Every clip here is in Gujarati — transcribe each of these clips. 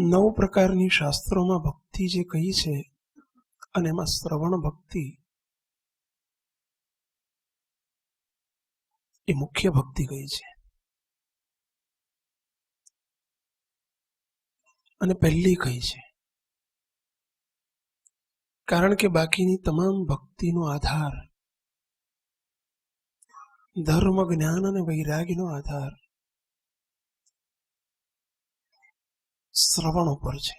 9 પ્રકારની શાસ્ત્રોમાં ભક્તિ જે કહી છે અને એમાં શ્રવણ ભક્તિ એ મુખ્ય ભક્તિ કહી છે અને પહેલી કહી છે, કારણ કે બાકીની તમામ ભક્તિનો આધાર, ધર્મ, જ્ઞાન અને વૈરાગ્યનો આધાર શ્રવણ ઉપર છે.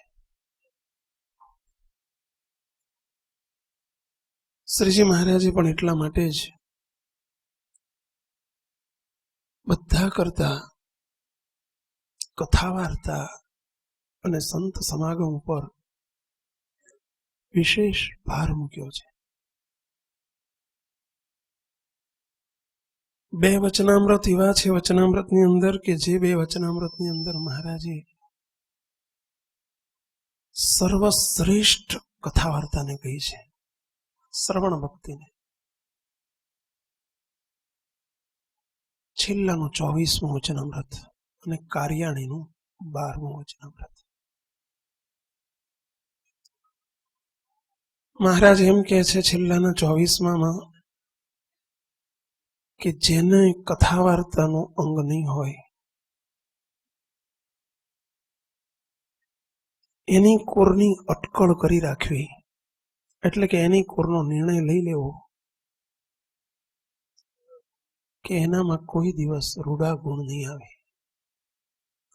શ્રીજી મહારાજે પણ એટલા માટે જ બધા કરતા કથા વાર્તા અને સંત સમાગમ ઉપર વિશેષ ભાર મૂક્યો છે. 2 વચનામૃત એવા છે વચનામૃતની અંદર કે જે 2 વચનામૃતની અંદર મહારાજે સર્વશ્રેષ્ઠ કથા વાર્તાને કહી છે, શ્રવણ ભક્તિને. છેલ્લાનું 24મું વચનામૃત અને કાર્યાણીનું 12મું વચનામૃત. મહારાજ એમ કહે છે છેલ્લાના 24માં કે જેને કથા વાર્તાનું અંગ નહીં હોય એની કોરની અટકળ કરી રાખવી, એટલે કે એની કોરનો નિર્ણય લઈ લેવો કે એનામાં કોઈ દિવસ રૂડા ગુણ નહીં આવે.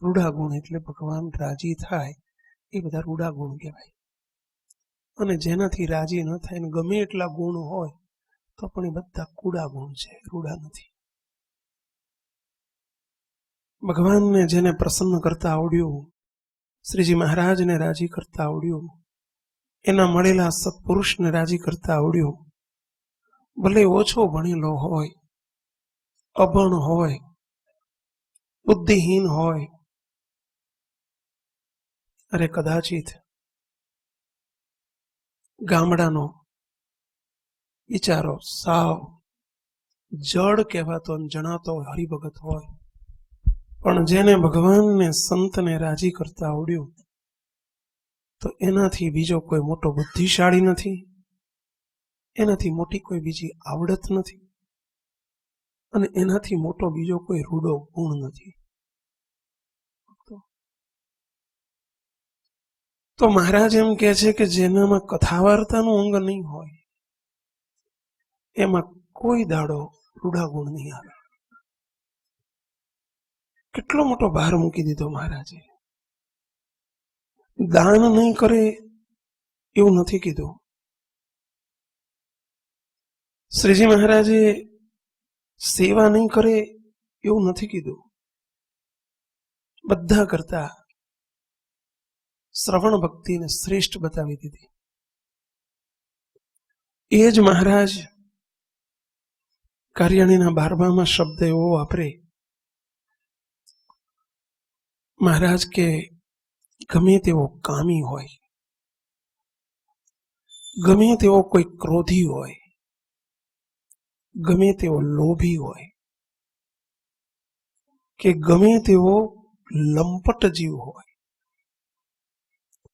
રૂડા ગુણ એટલે ભગવાન રાજી થાય એ બધા રૂડા ગુણ કહેવાય. અને જેનાથી રાજી ન થાય ને ગમે એટલા ગુણ હોય તો પણ એ બધા કુડા ગુણ છે, રૂડા નથી. ભગવાનને જેને પ્રસન્ન કરતા આવડ્યું, શ્રીજી મહારાજને રાજી કરતા આવડ્યું, એના મળેલા સત્પુરુષને રાજી કરતા આવડ્યું, ભલે ઓછો ભણેલો હોય, અભણ હોય, બુદ્ધિહીન હોય, અરે કદાચિત ગામડાનો બિચારો સાવ જડ કહેવાતો જણાતો હરિભગત હોય, પણ જેને ભગવાનને સંતને રાજી કરતા આવડ્યું તો એનાથી બીજો કોઈ મોટો બુદ્ધિશાળી નથી, એનાથી મોટી કોઈ બીજી આવડત નથી અને એનાથી મોટો બીજો કોઈ રૂડો ગુણ નથી. તો મહારાજ એમ કહે છે કે જેનામાં કથા વાર્તાનું અંગ નહીં હોય એમાં કોઈ દાડો રૂડા ગુણ નહીં આવે. કેટલો મોટો ભાર મૂકી દીધો મહારાજે. દાન નહીં કરે એવું નથી કીધું. શ્રીજી મહારાજે સેવા નહીં કરે એવું નથી કીધું. બધા કરતા શ્રવણ ભક્તિને શ્રેષ્ઠ બતાવી દીધી. એ જ મહારાજ કાર્યાણીના 12માં શબ્દ એવો વાપરે, મહારાજ કે ગમે તેવો કામી હોય, ગમે તેવો કોઈ ક્રોધી હોય, ગમે તેવો લોભી હોય કે ગમે તેવો લંપટ જીવ હોય,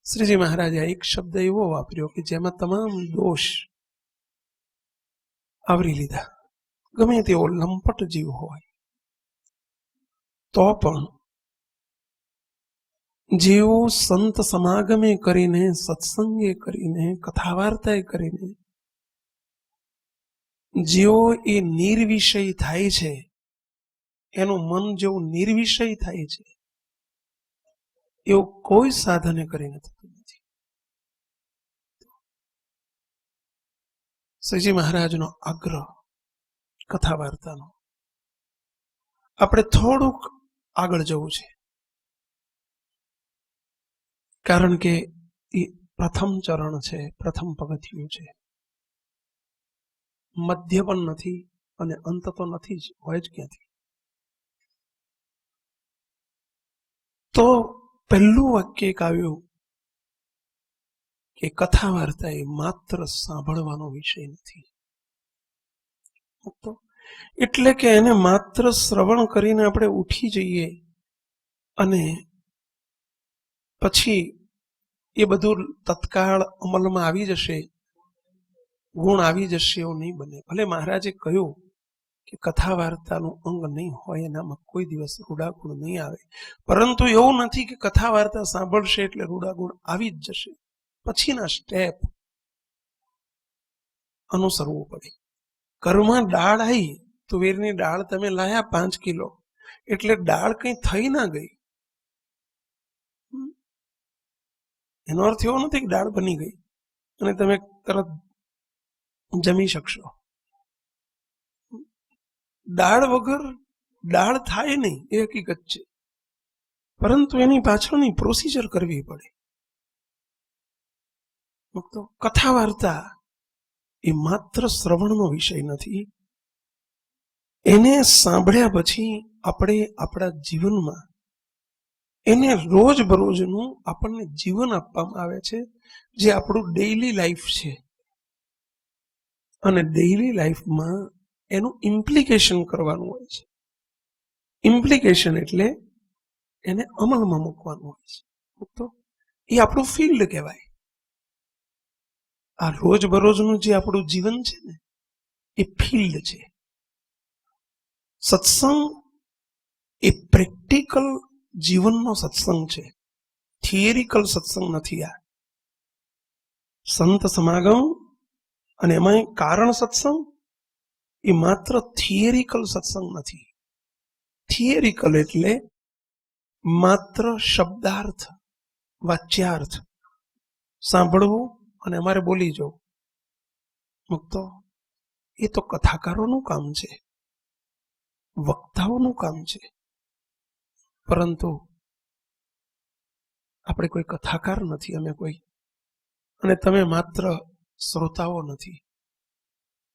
શ્રીજી મહારાજે એક શબ્દ એવો વાપર્યો કે જેમાં તમામ દોષ આવરી લીધા. ગમે તેવો લંપટ જીવ હોય તો પણ જેઓ સંત સમાગમે કરીને, સત્સંગે કરીને, કથા વાર્તાએ કરીને જેઓ એ નિર્વિષય થાય છે, એનું મન જેવું નિર્વિષય થાય છે એવું કોઈ સાધને કરીને થતું નથી. શ્રીજી મહારાજનો આગ્રહ કથા વાર્તાનો. આપણે થોડુંક આગળ જવું છે, કારણ કે એ પ્રથમ ચરણ છે, પ્રથમ પગથિયું છે. મધ્ય પણ નથી અને અંત તો નથી જ, હોય જ ક્યાંથી. તો પહેલું વાક્ય એક આવ્યું કે કથા વાર્તા એ માત્ર સાંભળવાનો વિષય નથી. એટલે કે એને માત્ર શ્રવણ કરીને આપણે ઉઠી જઈએ અને પછી એ બધું તત્કાળ અમલમાં આવી જશે, ગુણ આવી જશે એવું નહીં બને. ભલે મહારાજે કહ્યું કે કથા વાર્તાનું અંગ નહીં હોય, એનામાં કોઈ દિવસ રૂડા ગુણ નહીં આવે, પરંતુ એવું નથી કે કથા વાર્તા સાંભળશે એટલે રૂડા ગુણ આવી જ જશે. પછીના સ્ટેપ અનુસરવું પડે. ઘરમાં દાળ આવી, તુવેરની દાળ તમે લાયા 5 કિલો, એટલે દાળ કઈ થઈ ના ગઈ, એનો અર્થ એવો નથી કે દાળ બની ગઈ અને તમે તરત જમી શકશો. દાળ વગર દાળ થાય નહીં એ હકીકત છે, પરંતુ એની પાછળની પ્રોસિજર કરવી પડે. તો કથા વાર્તા એ માત્ર શ્રવણનો વિષય નથી, એને સાંભળ્યા પછી આપણે આપણા જીવનમાં એને રોજબરોજનું આપણને જીવન આપવામાં આવે છે, જે આપણું ડેઈલી લાઈફ છે. અને ડેઈલી લાઈફમાં એનું ઇમ્પ્લિકેશન કરવાનું હોય છે. ઇમ્પ્લિકેશન એટલે એને અમલમાં મૂકવાનું હોય છે. તો એ આપણું ફિલ્ડ કહેવાય. આ રોજબરોજનું જે આપણું જીવન છે ને એ ફિલ્ડ છે. સત્સંગ એ પ્રેક્ટિકલ જીવનનો સત્સંગ છે, થિયરિકલ સત્સંગ નથી. આ સંત સમાગમ અને એમાં કારણ સત્સંગ એ માત્ર થિયરિકલ સત્સંગ નથી. થિયરિકલ એટલે માત્ર શબ્દાર્થ, વાચ્યાર્થ સાંભળવું અને અમારે બોલી જવું. મુક્તો એ તો કથાકારોનું કામ છે, વક્તાઓનું કામ છે. પરંતુ આપણે કોઈ કથાકાર નથી, અમે કોઈ, અને તમે માત્ર શ્રોતાઓ નથી.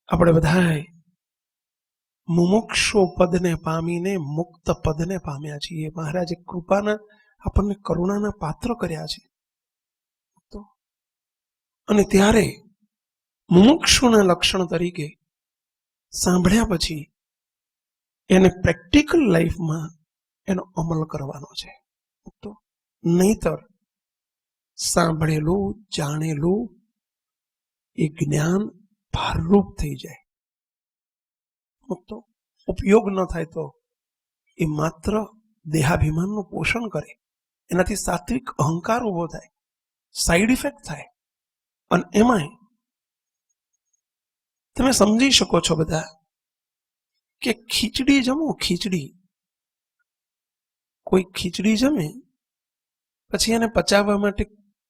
આપણે બધાએ મુમુક્ષુ પદને પામીને મુક્ત પદને પામ્યા છીએ. મહારાજે કૃપાના આપણને કરુણાના પાત્ર કર્યા છે. અને ત્યારે મુમુક્ષુના લક્ષણ તરીકે સાંભળ્યા પછી એને પ્રેક્ટિકલ લાઈફમાં એનો અમલ કરવાનો છે. તો નહીતર સાંભળેલું જાણેલું એ જ્ઞાન ભારરૂપ થઈ જાય. તો ઉપયોગ ન થાય તો એ માત્ર દેહાભિમાનનું પોષણ કરે, એનાથી સાત્વિક અહંકાર ઉભો થાય, સાઈડ ઇફેક્ટ થાય. અને એમાંય તમે સમજી શકો છો બધા કે ખીચડી જમો, ખીચડી, કોઈ ખીચડી જમે પછી એને પચાવવા માટે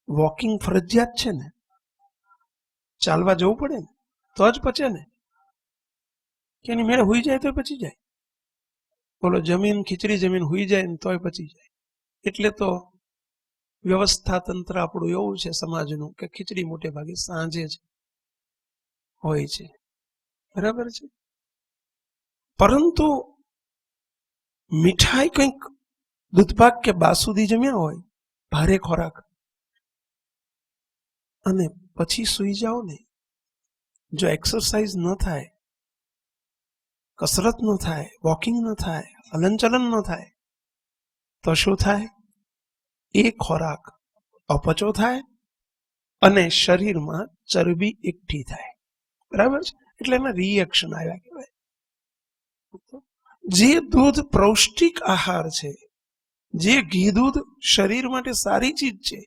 વોકિંગ ફરજિયાત છે ને, ચાલવા જવું પડે ને તો જ પચે ને, કે એની મેળે હુઈ જાય તો પચી જાય. બોલો, જમીન ખીચડી જમીન હુઈ જાય ને તોય પચી જાય. એટલે તો વ્યવસ્થા તંત્ર આપણું એવું છે સમાજનું કે ખીચડી મોટે ભાગે સાંજે જ હોય છે. બરાબર છે. પરંતુ મીઠાઈ કંઈક દૂધપાક કે બાસુદી જમ્યા હોય, ભારે ખોરાક, અને પછી સૂઈ જાઓ ને, જો એક્સરસાઇઝ ન થાય, કસરત ન થાય, વોકિંગ ન થાય, હલનચલન ન થાય, તો શું થાય? એ ખોરાક અપચો થાય અને શરીરમાં ચરબી એકઠી થાય. બરાબર છે. એટલે એના રિએક્શન આવ્યા કહેવાય. જે દૂધ પૌષ્ટિક આહાર છે, જે ઘી દૂધ શરીર માટે સારી ચીજ છે,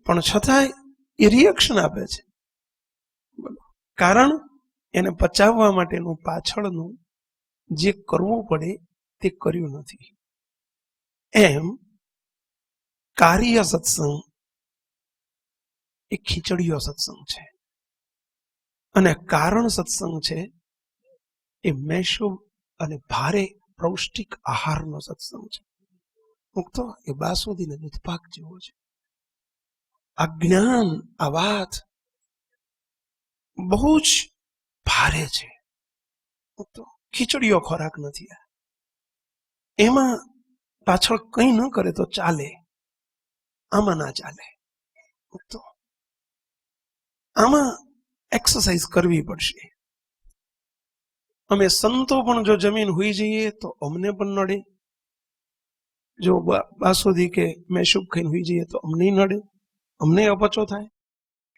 પણ છતાંય એ રિએક્શન આપે છે. કારણ એને પચાવવા માટેનું પાછળનું જે કરવું પડે તે કર્યું નથી. એમ કાર્ય સત્સંગ એ ખીચડીયો સત્સંગ છે, અને કારણ સત્સંગ છે એ મેશો અને ભારે પૌષ્ટિક આહારનો સત્સંગ છે. મુક્તો એ બાસુદી ને દૂધપાક જેવો છે. આ જ્ઞાન, આ વાત બહુ જ ભારે છે. મુક્તો ખીચડીયો ખોરાક નથી. એમાં પાછળ કંઈ ન કરે તો ચાલે, આમાં ના ચાલે. મુક્તો આમાં એક્સરસાઇઝ કરવી પડશે. અમે સંતો પણ જો જમીન હોઈ જઈએ તો અમને પણ નડે, જો બાસુદી કે મેશુબ ખાઈને હોઈ જઈએ તો અમને નડે, અમને અપચો થાય,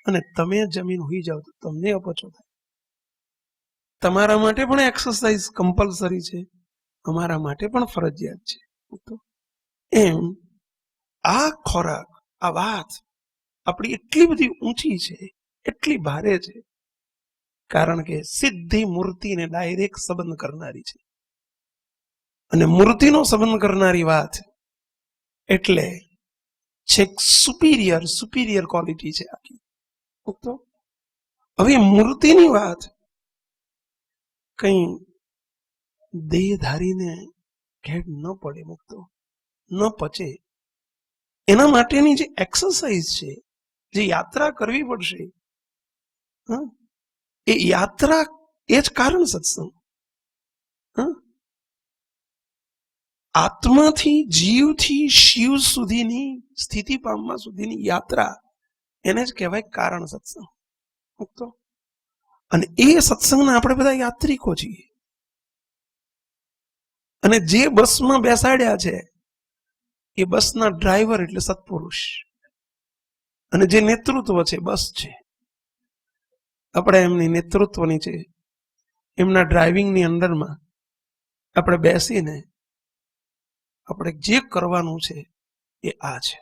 અને તમે જમીન હોઈ જાઓ તો તમને અપચો થાય. તમારા માટે પણ એક્સરસાઇઝ કમ્પલસરી છે, અમારા માટે પણ ફરજિયાત છે. એમ આ ખોરાક, આ વાત આપણી એટલી બધી ઊંચી છે, એટલી ભારે છે, કારણ કે સીધી મૂર્તિને ડાયરેક્ટ સંબંધ કરનારી છે. અને મૂર્તિનો સંબંધ કરનારી વાત એટલે છેક સુપિરિયર ક્વોલિટી છે આખી. તો હવે મૂર્તિની વાત કઈ દેહધારીને ઘેડ ન પડે, મુક્તો ન પચે. એના માટેની જે એક્સરસાઇઝ છે, જે યાત્રા કરવી પડશે, એ યાત્રા એ જ કારણ સત્સંગ. આત્માથી જીવથી શિવ સુધીની સ્થિતિ પામવા સુધીની યાત્રા, એને જ કહેવાય કારણ સત્સંગ. તો અને એ સત્સંગના આપણે બધા યાત્રિકો છીએ. અને જે બસમાં બેસાડ્યા છે એ બસના ડ્રાઈવર એટલે સત્પુરુષ, અને જે નેતૃત્વ છે બસ છે. આપણે એમની નેતૃત્વની છે, એમના ડ્રાઇવિંગની અંડરમાં આપણે બેસીને આપણે જે કરવાનું છે એ આ છે.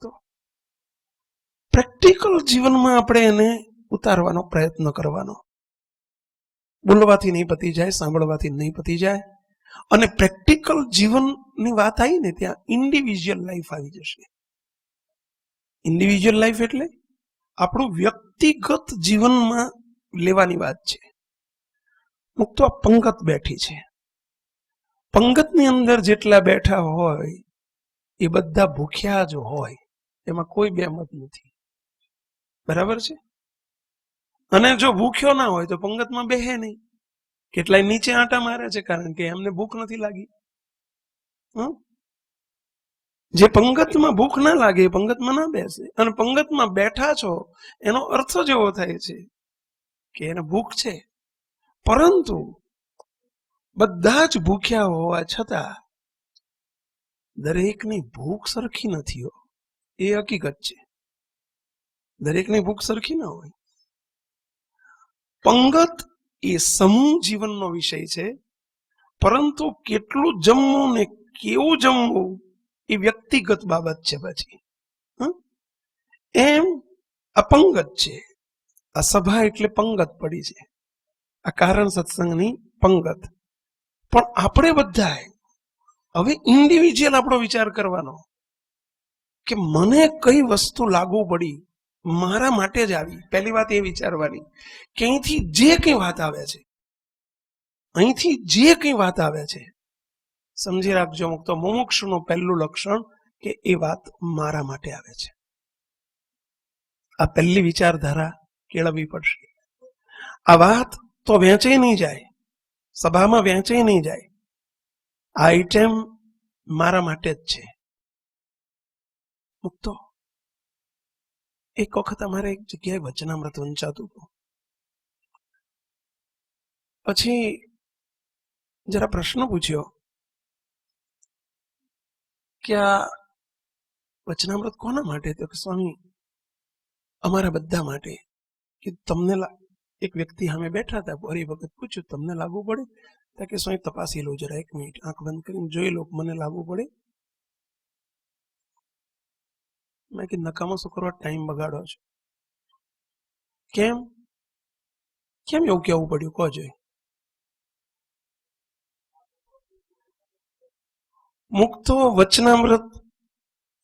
તો પ્રેક્ટિકલ જીવનમાં આપણે એને ઉતારવાનો પ્રયત્ન કરવાનો. બોલવાથી નહીં પતી જાય, સાંભળવાથી નહીં પતી જાય. અને પ્રેક્ટિકલ જીવનની વાત આવી ને ત્યાં ઇન્ડિવિજ્યુઅલ લાઈફ આવી જશે. ઇન્ડિવિજ્યુઅલ લાઈફ એટલે આપણું વ્યક્તિગત જીવનમાં લેવાની વાત છે. મુક્તો આ પંગત બેઠી છે, પંગતની અંદર જેટલા બેઠા હોય એ બધા ભૂખ્યા જ હોય, એમાં કોઈ બેમત નથી. બરાબર છે? અને જો ભૂખ્યો ના હોય તો પંગતમાં બેહે નહીં. કેટલાય નીચે આંટા મારે છે કારણ કે એમને ભૂખ નથી લાગી. જે પંગતમાં ભૂખ ના લાગે એ પંગતમાં ના બેસે. અને પંગતમાં બેઠા છો એનો અર્થ જ એવો થાય છે કે એને ભૂખ છે, પરંતુ બધા જ ભૂખ્યા હોવા છતાં દરેકની ભૂખ સરખી નથી. એ હકીકત છે, દરેકની ભૂખ સરખી ના હોય. પંગત એ સમૂહ જીવનનો વિષય છે, પરંતુ કેટલું જમવું ને કેવું જમવું એ વ્યક્તિગત બાબત છે. પછી એમ અપંગત છે. આ સભા એટલે પંગત પડી છે, આ કારણ સત્સંગની પંગત. પણ આપણે બધાએ હવે ઇન્ડિવિજ્યુઅલ આપણો વિચાર કરવાનો કે મને કઈ વસ્તુ લાગુ પડી, મારા માટે જ આવી. પહેલી વાત એ વિચારવાની કે અહીંથી જે કઈ વાત આવે છે, અહીંથી જે કઈ વાત આવે છે, સમજી રાખજો મુક્તો, મુમુક્ષુનું પહેલું લક્ષણ કે એ વાત મારા માટે આવે છે. આ પહેલી વિચારધારા કેળવવી પડશે. આ વાત તો વહેંચાઈ નહીં જાય, સભામાં વહેંચાઈ નહીં જાય. આ આઈટમ મારા માટે જ છે. મુક્તો એક વખત અમારે એક જગ્યાએ વચનામૃત વંચાતું હતું. પછી જરા પ્રશ્ન પૂછ્યો કે આ વચનામૃત કોના માટે? તો કે સ્વામી અમારા બધા માટે. કે તમને એક વ્યક્તિ સામે બેઠા હતા, હરિભગત પૂછ્યું તમને લાગુ પડે? તો કે સ્વામી તપાસી લો જરા, 1 મિનિટ આંખ બંધ કરીને જોઈ લો મને લાગુ પડે. મેં કે નકામો શું કરવા ટાઈમ બગાડો છો? કેમ કેમ એવું કેવું પડ્યું કહો જોઈએ? મુક્તો વચનામૃત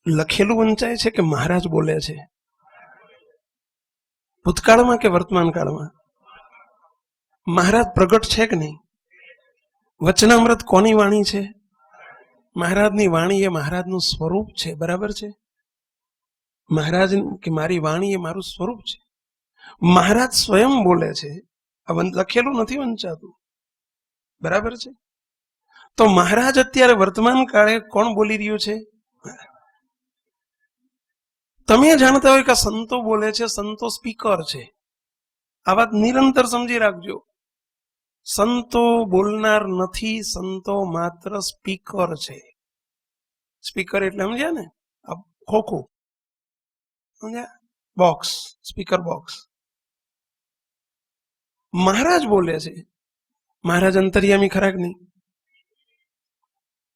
લખેલું વંચાય છે કે મહારાજ બોલે છે? ભૂતકાળમાં કે વર્તમાન કાળમાં? મહારાજ પ્રગટ છે કે નહીં? વચનામૃત કોની વાણી છે? મહારાજની વાણી એ મહારાજનું સ્વરૂપ છે. બરાબર છે? મહારાજ કે મારી વાણી એ મારું સ્વરૂપ છે. મહારાજ સ્વયં બોલે છે, આ લખેલું નથી વંચાતું. બરાબર છે? તો મહારાજ અત્યારે વર્તમાન કાળે કોણ બોલી રહ્યું છે? તમે જાણતા હોય કે સંતો બોલે છે, સંતો સ્પીકર છે. આ વાત નિરંતર સમજી રાખજો. સંતો બોલનાર નથી, સંતો માત્ર સ્પીકર છે. સ્પીકર એટલે સમજ્યા ને, આ ખોખું સમજ્યા, બોક્સ, સ્પીકર બોક્સ. મહારાજ બોલે છે, મહારાજ અંતર્યામી ખરા કે નહીં?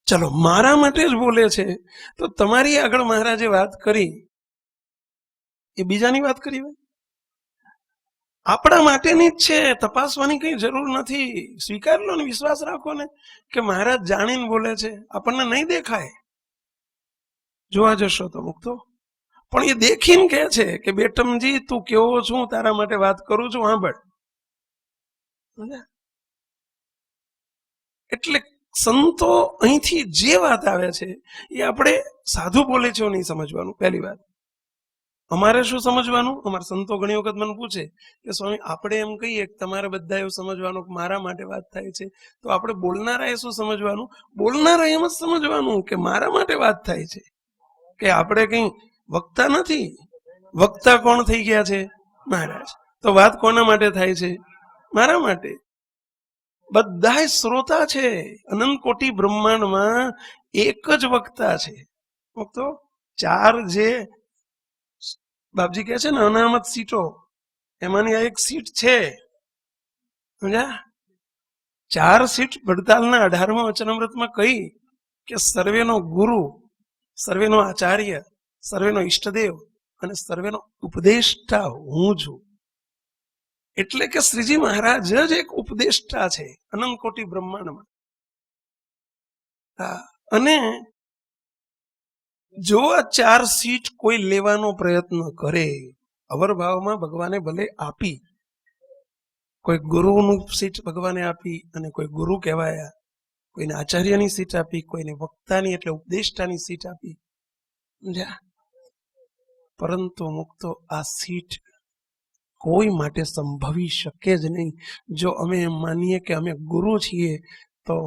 ચલો મારા માટે જ બોલે છે, તો તમારી આગળ મહારાજે વાત કરી એ બીજાની વાત કરી હોય, આપણા માટેની જ છે, તપાસવાની કઈ જરૂર નથી. સ્વીકાર લો ને, વિશ્વાસ રાખો ને કે મહારાજ જાણીને બોલે છે, આપણને નહીં દેખાય, જોવા જશો તો મુક્તો, પણ એ દેખીને કહે છે કે બેટમજી તું કેવો છું, તારા માટે વાત કરું છું, સાંભળ. એટલે સંતો અહીંથી જે વાત આવે છે એ આપણે સાધુ બોલે છે નહીં સમજવાનું. પહેલી વાત, અમારે શું સમજવાનું? અમારા સંતો ઘણી વખત મને પૂછે કે સ્વામી આપણે એમ કહીએ કે તમારે બધા એવું સમજવાનું કે મારા માટે વાત થાય છે, તો આપણે બોલનારાએ શું સમજવાનું? બોલનારા એમ જ સમજવાનું કે મારા માટે વાત થાય છે, કે આપણે કઈ વક્તા નથી. વક્તા કોણ થઈ ગયા છે? મહારાજ. તો વાત કોના માટે થાય છે? મારા માટે. બધા શ્રોતા છે, અનંત કોટી બ્રહ્માંડમાં એક જ વક્તા છે. તો ચાર જે બાપજી કહે છે ને અનામત સીટો, એમાંની આ એક સીટ છે. ચાર સીટ વડતાલના 18મા વચનામૃતમાં કહી કે સર્વેનો ગુરુ, સર્વેનો આચાર્ય, સર્વેનો ઈષ્ટદેવ અને સર્વેનો ઉપદેષ્ટા હું છું. એટલે કે શ્રીજી મહારાજ જ એક ઉપદેષ્ટા છે અનંત કોટી બ્રહ્માંડમાં. અને જો આ ચાર સીટ કોઈ લેવાનો પ્રયત્ન કરે, અવરભાવમાં ભગવાને ભલે આપી, કોઈ ગુરુનું સીટ ભગવાને આપી અને કોઈ ગુરુ કહેવાયા, કોઈને આચાર્યની સીટ આપી, કોઈને વક્તાની એટલે ઉપદેષ્ટાની સીટ આપી, પરંતુ મુક્તો આ સીટ કોઈ માટે સંભવી શકે જ નહીં. જો અમે એમ માનીએ કે અમે ગુરુ છીએ તો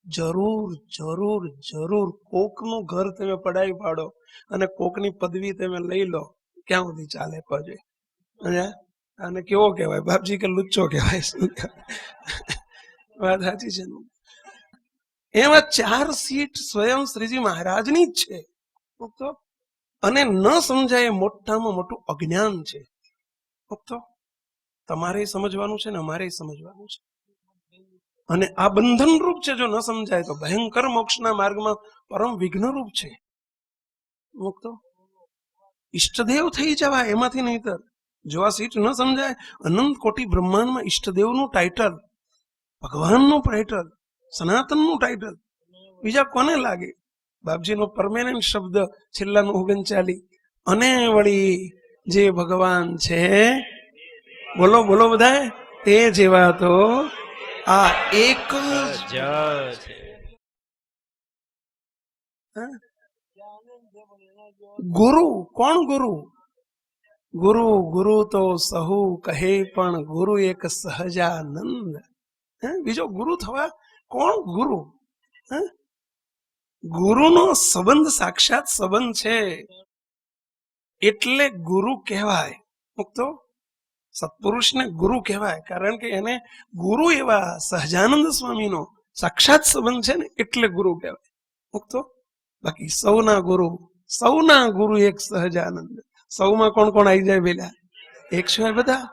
જરૂર જરૂર જરૂર કોકનું ઘર તમે પડાવી પાડો અને કોકની પદવી તમે લઈ લો, ક્યાં સુધી ચાલે? પજે અને કેવો કહેવાય બાપજી કે લુચ્ચો કહેવાય. વાત સાચી છે ને? એમાં ચાર સીટ સ્વયં શ્રીજી મહારાજની જ છે. અને ન સમજાય મોટામાં મોટું અજ્ઞાન છે. તો તમારે સમજવાનું છે ને અમારે સમજવાનું છે. અને આ બંધન રૂપ છે. જો ન સમજાય તો ભયંકર મોક્ષના માર્ગમાં પરમ વિઘ્ન રૂપ છે. મુક્તો ઈષ્ટદેવ થઈ જવાય એમાંથી નહીતર. જો આ સીટ ન સમજાય, અનંત કોટી બ્રહ્માંડમાં ઈષ્ટદેવનું ટાઇટલ, ભગવાનનું ટાઇટલ, સનાતનનું ટાઇટલ બીજા કોને લાગે? બાપજીનો પરમેનન્ટ શબ્દ છેલ્લાનું 39, અને વળી જે ભગવાન છે, બોલો બોલો બધા, તે જેવા તો આ એક જ છે. ગુરુ કોણ? ગુરુ ગુરુ ગુરુ તો સહુ કહે, પણ ગુરુ એક સહજાનંદ. બીજો ગુરુ થવા કોણ? ગુરુ. ગુરુનો સંબંધ સાક્ષાત સંબંધ છે, એટલે ગુરુ કહેવાય. મુક્તો સત્પુરુષને ગુરુ કહેવાય, કારણ કે એને ગુરુ એવા સહજાનંદ સ્વામીનો સાક્ષાત સંબંધ છે ને, એટલે ગુરુ કહેવાય. મુક્તો બાકી સૌના ગુરુ એક સહજાનંદ. સૌમાં કોણ કોણ આવી જાય? પેલા એક સિવાય બધા.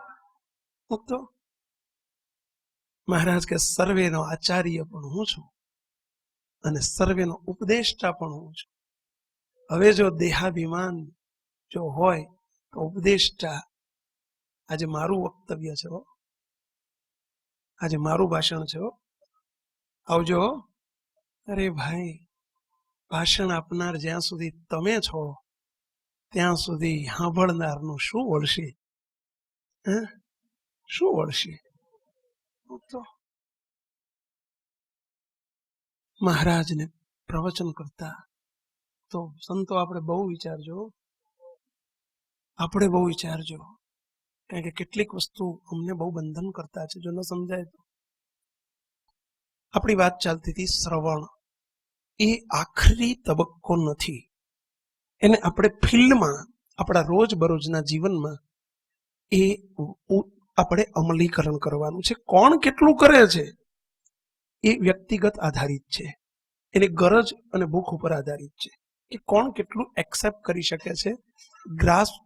મુક્તો મહારાજ કે સર્વેનો આચાર્ય પણ હું છું અને સર્વેનો ઉપદેષ્ટા પણ હું છું. હવે જો દેહાભિમાન જો હોય તો ઉપદેષ્ટા, આજે મારું વક્તવ્ય છે, આજે મારું ભાષણ છે, આવજો. અરે ભાઈ, ભાષણ આપનાર જ્યાં સુધી તમે છો ત્યાં સુધી સાંભળનારનું શું વળશે? શું વળશે? તો મહારાજને પ્રવચન કરતા તો સંતો આપણે બહુ વિચારજો, કારણ કે કેટલીક વસ્તુ અમને બહુ બંધન કરતા છે. જો ન સમજાય તો આપણી વાત ચાલતી હતી શ્રવણ, એ આખરી તબક્કો નથી. એને આપણે ફિલ્ડમાં, આપણા રોજબરોજના જીવનમાં એ આપણે અમલીકરણ કરવાનું છે. કોણ કેટલું કરે છે એ વ્યક્તિગત આધારિત છે, એની ગરજ અને ભૂખ ઉપર આધારિત છે. કે કોણ કેટલું એક્સેપ્ટ કરી શકે છે.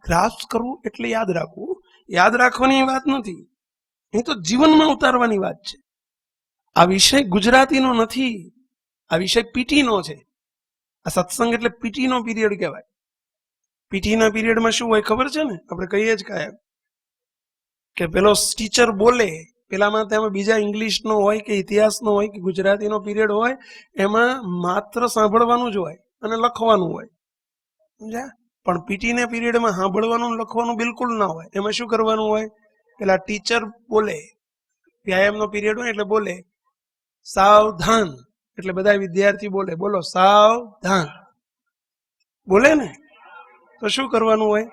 ગ્રાસ્પ કરવું એટલે યાદ રાખવું. યાદ રાખવાની વાત નથી, એ તો જીવનમાં ઉતારવાની વાત છે. આ વિષય ગુજરાતીનો નથી, આ વિષય પીટીનો છે. આ સત્સંગ એટલે પીટીનો પીરિયડ કહેવાય. પીટીના પીરિયડમાં શું હોય ખબર છે ને? આપણે કહીએ જ કાયમ કે પેલો ટીચર બોલે, પેલામાં તેમાં બીજા ઇંગ્લિશનો હોય કે ઇતિહાસનો હોય કે ગુજરાતીનો પીરિયડ હોય, એમાં માત્ર સાંભળવાનું જ હોય અને લખવાનું હોય, સમજ્યા? પણ પીટીના પીરિયડમાં સાંભળવાનું લખવાનું બિલકુલ ના હોય. એમાં શું કરવાનું હોય? પેલા ટીચર બોલે, વ્યાયામનો પીરિયડ હોય એટલે બોલે સાવધાન, એટલે બધા વિદ્યાર્થી બોલે, બોલો સાવધાન, બોલે ને? તો શું કરવાનું હોય?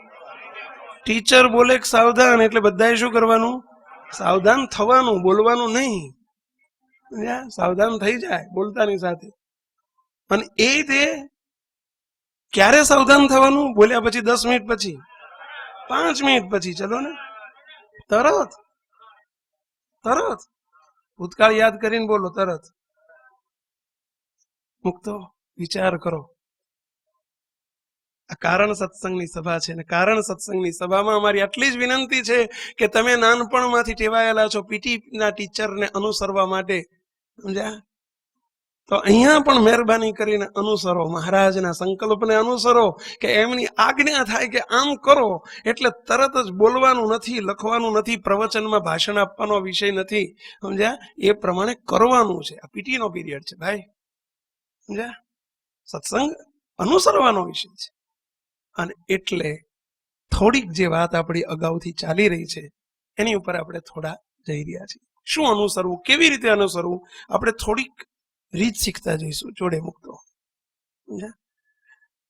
ટીચર બોલે સાવધાન એટલે બધાએ શું કરવાનું? સાવધાન થવાનું, બોલવાનું નહીં. સાવધાન થઈ જાય બોલતાની સાથે. અને એ તે ક્યારે સાવધાન થવાનું? બોલ્યા પછી 10 મિનિટ પછી, 5 મિનિટ પછી, ચલો ને, તરત ભૂતકાળ યાદ કરીને બોલો, તરત. મુક્તો વિચાર કરો. આ કારણ સત્સંગની સભા છે, ને કારણ સત્સંગની સભામાં અમારી આટલી જ વિનંતી છે કે તમે નાનપણમાંથી ટેવાયેલા છો પીટીના ટીચરને અનુસરવા માટે, સમજ્યા? તો અહીંયા પણ મહેરબાની કરીને અનુસરો, મહારાજના સંકલ્પને અનુસરો કે એમની આજ્ઞા થાય કે આમ કરો એટલે તરત જ બોલવાનું નથી, લખવાનું નથી, પ્રવચનમાં ભાષણ આપવાનો વિષય નથી, સમજ્યા? એ પ્રમાણે કરવાનું છે. આ પીટીનો પીરિયડ છે ભાઈ, સમજ્યા? સત્સંગ અનુસરવાનો વિષય છે. અને એટલે થોડીક જે વાત આપણી અગાઉથી ચાલી રહી છે એની ઉપર આપણે થોડા જઈ રહ્યા છીએ. શું અનુસરવું, કેવી રીતે અનુસરવું, આપણે થોડીક રીત શીખતા જઈશું જોડે. મુક્તો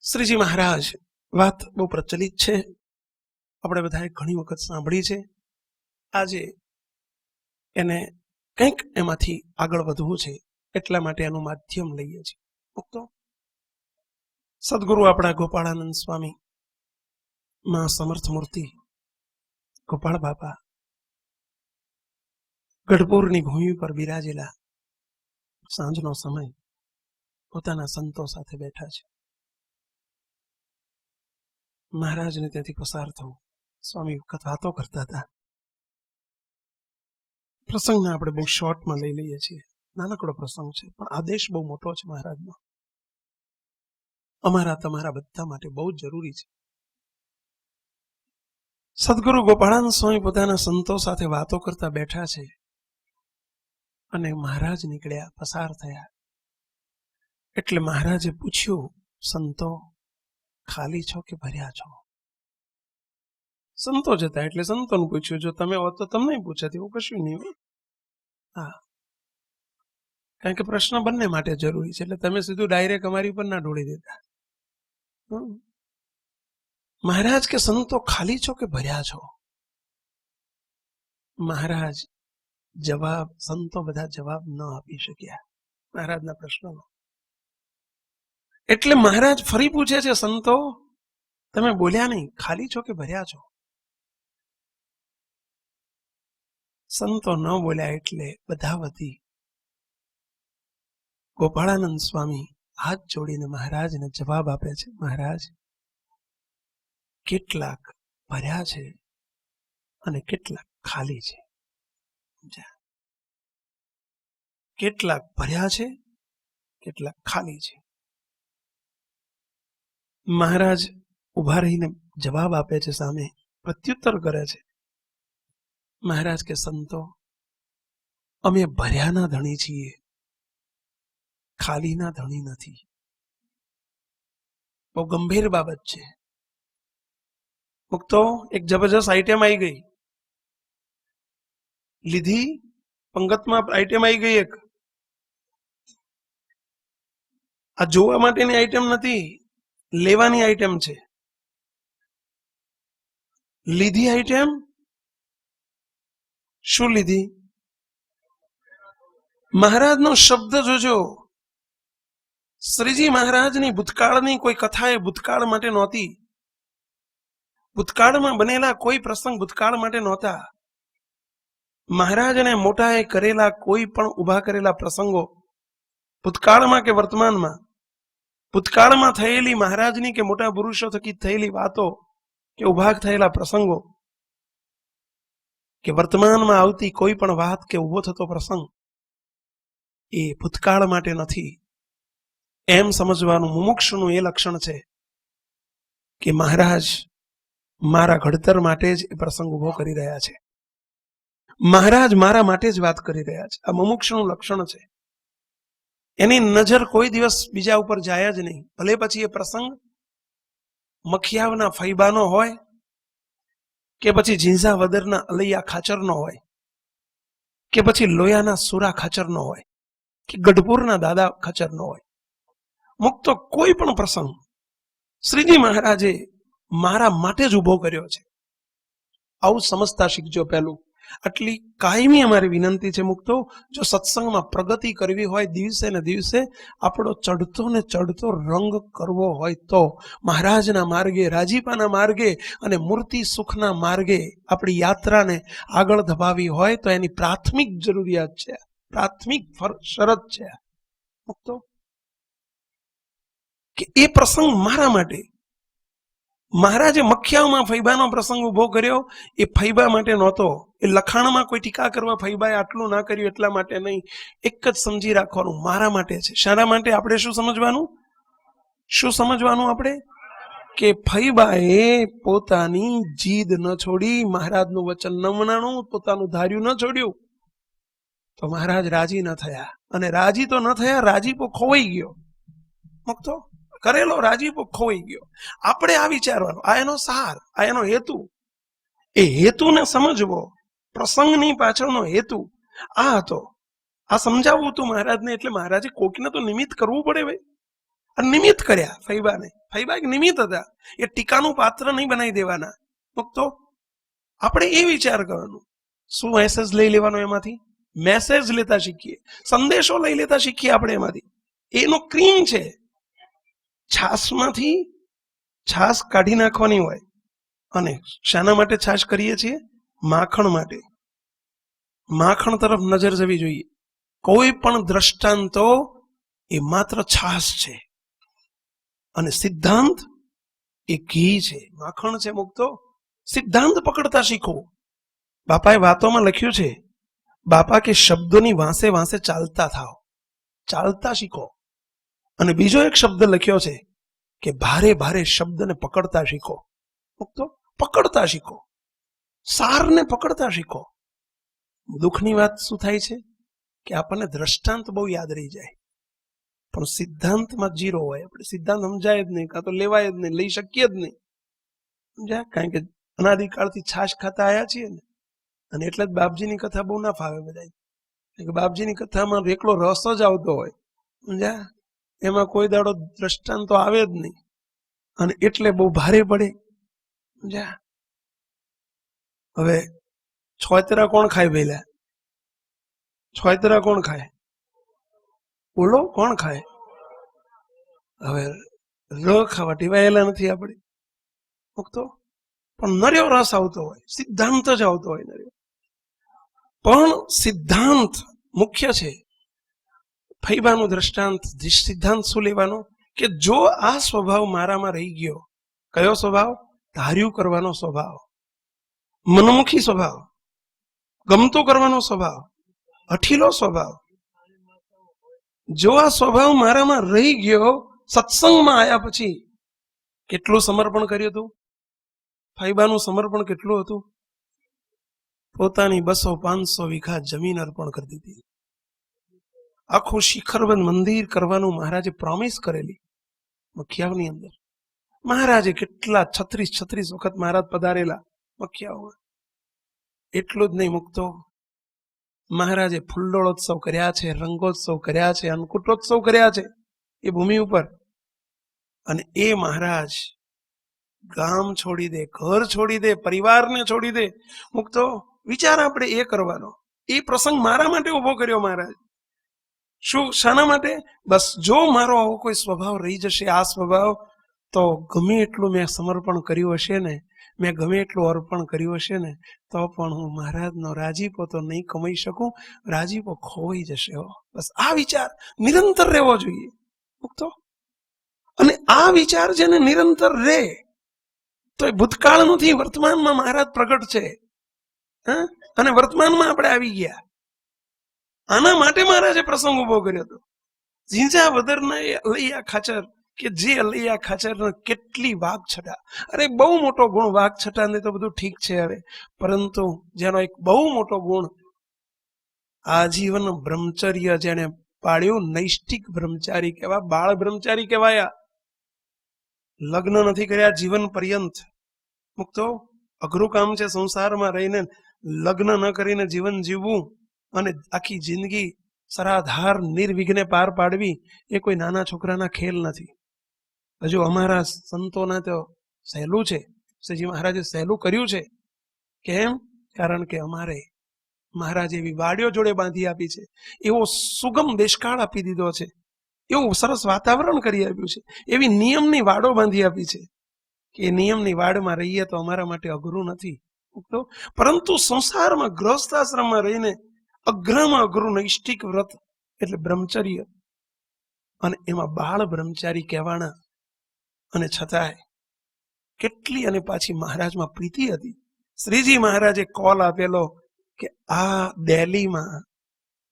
શ્રીજી મહારાજ, વાત બહુ પ્રચલિત છે, આપણે બધાએ ઘણી વખત સાંભળી છે. આજે એને કંઈક એમાંથી આગળ વધવું છે એટલા માટે એનું માધ્યમ લઈએ છીએ. મુક્તો સદગુરુ આપણા ગોપાળાનંદ સ્વામી, માં સમર્થ મૂર્તિ ગોપાળ બાપા ગઢપુરની ભૂમિ પર બિરાજેલા, સાંજનો સમય, પોતાના સંતો સાથે બેઠા છે. મહારાજને ત્યાંથી પસાર થવું, સ્વામી વખત વાતો કરતા હતા. પ્રસંગને આપણે બહુ શોર્ટમાં લઈ લઈએ છીએ, નાનકડો પ્રસંગ છે પણ આદેશ બહુ મોટો છે મહારાજનો, અમારા તમારા બધા માટે બહુ જ જરૂરી છે. સદગુરુ ગોપાળાનંદ સ્વામી પોતાના સંતો સાથે વાતો કરતા બેઠા છે અને મહારાજ નીકળ્યા, પસાર થયા. એટલે મહારાજે પૂછ્યું, સંતો ખાલી છો કે ભર્યા છો? સંતો જતા એટલે સંતોને પૂછ્યું, જો તમે હો તો તમને પૂછે, એવું કશું નહીં. હા, કારણ કે પ્રશ્ન બંને માટે જરૂરી છે, એટલે તમે સીધું ડાયરેક્ટ અમારી ઉપર ના ઢોળી દેતા. મહારાજ કે સંતો ખાલી છો કે ભર્યા છો? મહારાજ જવાબ, સંતો બધા જવાબ ન આપી શક્યા મહારાજના પ્રશ્નનો. એટલે મહારાજ ફરી પૂછે છે, સંતો તમે બોલ્યા નહીં, ખાલી છો કે ભર્યા છો? સંતો ન બોલ્યા એટલે બધા વતી ગોપાળાનંદ સ્વામી હાથ જોડીને મહારાજને જવાબ આપે છે, મહારાજ કેટલાક ભર્યા છે અને કેટલાક ખાલી છે. કેટલાક ભર્યા છે, કેટલાક ખાલી છે. મહારાજ ઉભા રહીને જવાબ આપે છે, સામે પ્રત્યુત્તર કરે છે. મહારાજ કે સંતો અમે ભર્યાના ધણી છીએ, ખાલીના ધણી નથી. બહુ ગંભીર બાબત છે. મુક્તો એક જબરજસ્ત આઈટમ આવી ગઈ, લીધી પંગતમાં આઈટમ આવી ગઈ એક. આ જોવા માટેની આઈટમ નથી, લેવાની આઈટમ છે. લીધી આઈટમ શું લીધી? મહારાજનો શબ્દ જોજો. શ્રીજી મહારાજની ભૂતકાળની કોઈ કથા એ ભૂતકાળ માટે નહોતી. ભૂતકાળમાં બનેલા કોઈ પ્રસંગ ભૂતકાળ માટે નહોતા. મહારાજને મોટાએ કરેલા કોઈ પણ ઉભા કરેલા પ્રસંગો ભૂતકાળમાં કે વર્તમાનમાં ભૂતકાળમાં થયેલી મહારાજની કે મોટા પુરુષો થકી થયેલી વાતો કે ઉભા થયેલા પ્રસંગો કે વર્તમાનમાં આવતી કોઈ પણ વાત કે ઉભો થતો પ્રસંગ એ ભૂતકાળ માટે નથી એમ સમજવાનું મુમુક્ષુનું એ લક્ષણ છે કે મહારાજ મારા ઘડતર માટે જ એ પ્રસંગ ઉભો કરી રહ્યા છે, મહારાજ મારા માટે જ વાત કરી રહ્યા છે. આ મુમુક્ષુનું લક્ષણ છે. એની નજર કોઈ દિવસ બીજા ઉપર જાય જ નહીં. ભલે પછી એ પ્રસંગ મખિયાવના ફૈબાનો હોય કે પછી ઝીંઝા વદરના અલૈયા ખાચરનો હોય કે પછી લોયાના સુરા ખાચરનો હોય કે ગઢપુરના દાદા ખાચરનો હોય. મુક્તો કોઈ પણ પ્રસંગ શ્રીજી મહારાજે મારા માટે જ ઉભો કર્યો છે. આવું સમજતા શીખજો. પહેલું આટલી કાયમી અમારી વિનંતી છે મુક્તો, જો સત્સંગમાં પ્રગતિ કરવી હોય, દિવસે ને દિવસે આપણો ચડતો ને ચડતો રંગ કરવો હોય તો મહારાજના માર્ગે, રાજીપાના માર્ગે અને મૂર્તિ સુખના માર્ગે આપણી યાત્રાને આગળ ધપાવી હોય તો એની પ્રાથમિક જરૂરિયાત છે, પ્રાથમિક શરત છે મુક્તો કે એ પ્રસંગ મારા માટે. મહારાજે મખિયાઓમાં ફૈબાનો પ્રસંગ ઉભો કર્યો એ ફૈબા માટે નહોતો. એ લખાણમાં કોઈ ટીકા કરવા ફૈબાએ આટલું ના કર્યું એટલા માટે નહીં. એક જ સમજી રાખવાનું, મારા માટે છે. શાના માટે? આપણે શું સમજવાનું? શું સમજવાનું આપણે? કે ફૈબાએ પોતાની જીદ ન છોડી, મહારાજનું વચન ન મનાણું, પોતાનું ધાર્યું ન છોડ્યું તો મહારાજ રાજી ન થયા. અને રાજી તો ન થયા, રાજીપો ખોવાઈ ગયો. મુક્તો કરેલો રાજીપો ખોવાઈ ગયો. આપણે આ વિચારવાનું, આ એનો સાર, આ એનો હેતુ. એ હેતુને સમજવો, પ્રસંગની પાછળનો હેતુ આ હતો. આ સમજાવવું હતું મહારાજને. એટલે મહારાજે કોકને તો નિમિત્ત કરવું પડે ભાઈ. અને નિમિત્ત કર્યા ફૈબાને. ફૈબા એક નિમિત્ત હતા. એ ટીકાનું પાત્ર નહીં બનાવી દેવાના. તો આપણે એ વિચાર કરવાનો, શું મેસેજ લઈ લેવાનો એમાંથી? મેસેજ લેતા શીખીએ, સંદેશો લઈ લેતા શીખીએ આપણે એમાંથી. એનો ક્રીમ છે. છાશમાંથી છાશ કાઢી નાખવાની હોય. અને શાના માટે છાશ કરીએ છીએ? માખણ માટે. માખણ તરફ નજર જવી જોઈએ. કોઈ પણ દ્રષ્ટાંતો એ માત્ર છાશ છે અને સિદ્ધાંત એ ઘી છે, માખણ છે. મુક્તો સિદ્ધાંત પકડતા શીખો. બાપાએ વાતોમાં લખ્યું છે, બાપા કે શબ્દોની વાંસે વાંસે ચાલતા થાઓ, ચાલતા શીખો. અને બીજો એક શબ્દ લખ્યો છે કે ભારે ભારે શબ્દને પકડતા શીખો. મુક્તો પકડતા શીખો, સારને પકડતા શીખો. દુઃખની વાત શું થાય છે કે આપણને દ્રષ્ટાંત બહુ યાદ રહી જાય, પણ સિદ્ધાંતમાં જીરો હોય. આપણે સિદ્ધાંત સમજાય જ નહીં, કાં તો લેવાય જ નહીં, લઈ શકીએ જ નહીં. સમજ્યા? કારણ કે અનાદિકાળથી છાશ ખાતા આવ્યા છીએ ને. અને એટલે જ બાપજીની કથા બહુ ના ફાવે બધા. બાપજીની કથામાં એકલો રસ જ આવતો હોય. સમજ્યા? એમાં કોઈ દાડો દ્રષ્ટાંતો આવે જ નહીં. અને એટલે બહુ ભારે પડે. સમજ્યા? હવે છોતરા કોણ ખાય? પહેલા છોતરા કોણ ખાય? બોલો, કોણ ખાય? હવે ખાવા ટેવાયેલા નથી આપણે. મુક્તો પણ નર્યો રસ આવતો હોય, સિદ્ધાંત જ આવતો હોય નર્યો. પણ સિદ્ધાંત મુખ્ય છે. ફૈબાનું દ્રષ્ટાંત સિદ્ધાંત શું લેવાનો કે જો આ સ્વભાવ મારામાં રહી ગયો. કયો સ્વભાવ? ધાર્યું કરવાનો સ્વભાવ, મનમુખી સ્વભાવ, ગમતો કરવાનો સ્વભાવ, હઠીલો સ્વભાવ. જો આ સ્વભાવ મારામાં રહી ગયો, સત્સંગમાં આવ્યા પછી કેટલું સમર્પણ કર્યું હતું? ફૈબાનું સમર્પણ કેટલું હતું? પોતાની 200-500 વીઘા જમીન અર્પણ કરી દીધી. આખું શિખરબંધ મંદિર કરવાનું મહારાજે પ્રોમિસ કરેલી મખિયાવની અંદર. મહારાજે કેટલા 36 વખત મહારાજ પધારેલા મખિયાઓમાં. એટલું જ નહીં મુક્તો, મહારાજે ફૂલ્લોળોત્સવ કર્યા છે, રંગોત્સવ કર્યા છે, અન્નકૂટોત્સવ કર્યા છે એ ભૂમિ ઉપર. અને એ મહારાજ ગામ છોડી દે, ઘર છોડી દે, પરિવારને છોડી દે. મુક્તો વિચાર આપણે એ કરવાનો. એ પ્રસંગ મારા માટે ઉભો કર્યો મહારાજ. શું, શાના માટે? બસ જો મારો આવો કોઈ સ્વભાવ રહી જશે, આ સ્વભાવ, તો ગમે એટલું મેં સમર્પણ કર્યું હશે ને, મેં ગમે એટલું અર્પણ કર્યું હશે ને, તો પણ હું મહારાજનો રાજીપો તો નહીં કમાઈ શકું, રાજીપો ખોવાઈ જશે. બસ આ વિચાર નિરંતર રહેવો જોઈએ. મુક્તો અને આ વિચાર જેને નિરંતર રહે તો એ ભૂતકાળ નથી, વર્તમાનમાં મહારાજ પ્રગટ છે. અને વર્તમાનમાં આપણે આવી ગયા. આના માટે મહારાજે પ્રસંગ ઉભો કર્યો હતો. ઝીંઝા વદરના એ અલૈયા ખાચર, કે જે અલૈયા ખાચર કેટલી વાઘ છટા, અરે બહુ મોટો ગુણ વાઘ છટા ને તો બધું ઠીક છે હવે, પરંતુ જેનો એક બહુ મોટો ગુણ આજીવન બ્રહ્મચર્ય જેને પાડ્યું, નૈષ્ઠિક બ્રહ્મચારી કહેવાય, બાળ બ્રહ્મચારી કહેવાયા. લગ્ન નથી કર્યા જીવન પર્યંત. મુક્તો અઘરું કામ છે સંસારમાં રહીને લગ્ન ન કરીને જીવન જીવવું અને આખી જિંદગી સરાધાર નિર્વિઘ્ને પાર પાડવી એ કોઈ નાના છોકરાના ખેલ નથી. હજુ અમારા સંતોના તો સહેલું છે, શ્રીજી મહારાજે સહેલું કર્યું છે. કેમ? કારણ કે અમારે મહારાજ એવી વાડીઓ જોડે બાંધી આપી છે, એવો સુગમ દેશકાળ આપી દીધો છે, એવું સરસ વાતાવરણ કરી આપ્યું છે, એવી નિયમની વાડો બાંધી આપી છે કે એ નિયમની વાડમાં રહીએ તો અમારા માટે અઘરું નથી. પરંતુ સંસારમાં ગૃહસ્થાશ્રમમાં રહીને અઘરામાં અઘરું નૈષ્ઠિક વ્રત એટલે બ્રહ્મચર્ય, અને એમાં બાળ બ્રહ્મચારી કહેવાના, અને છતાંય કેટલી અને પાછી મહારાજમાં પ્રીતિ હતી. શ્રીજી મહારાજે કોલ આપેલો કે આ દિલ્હીમાં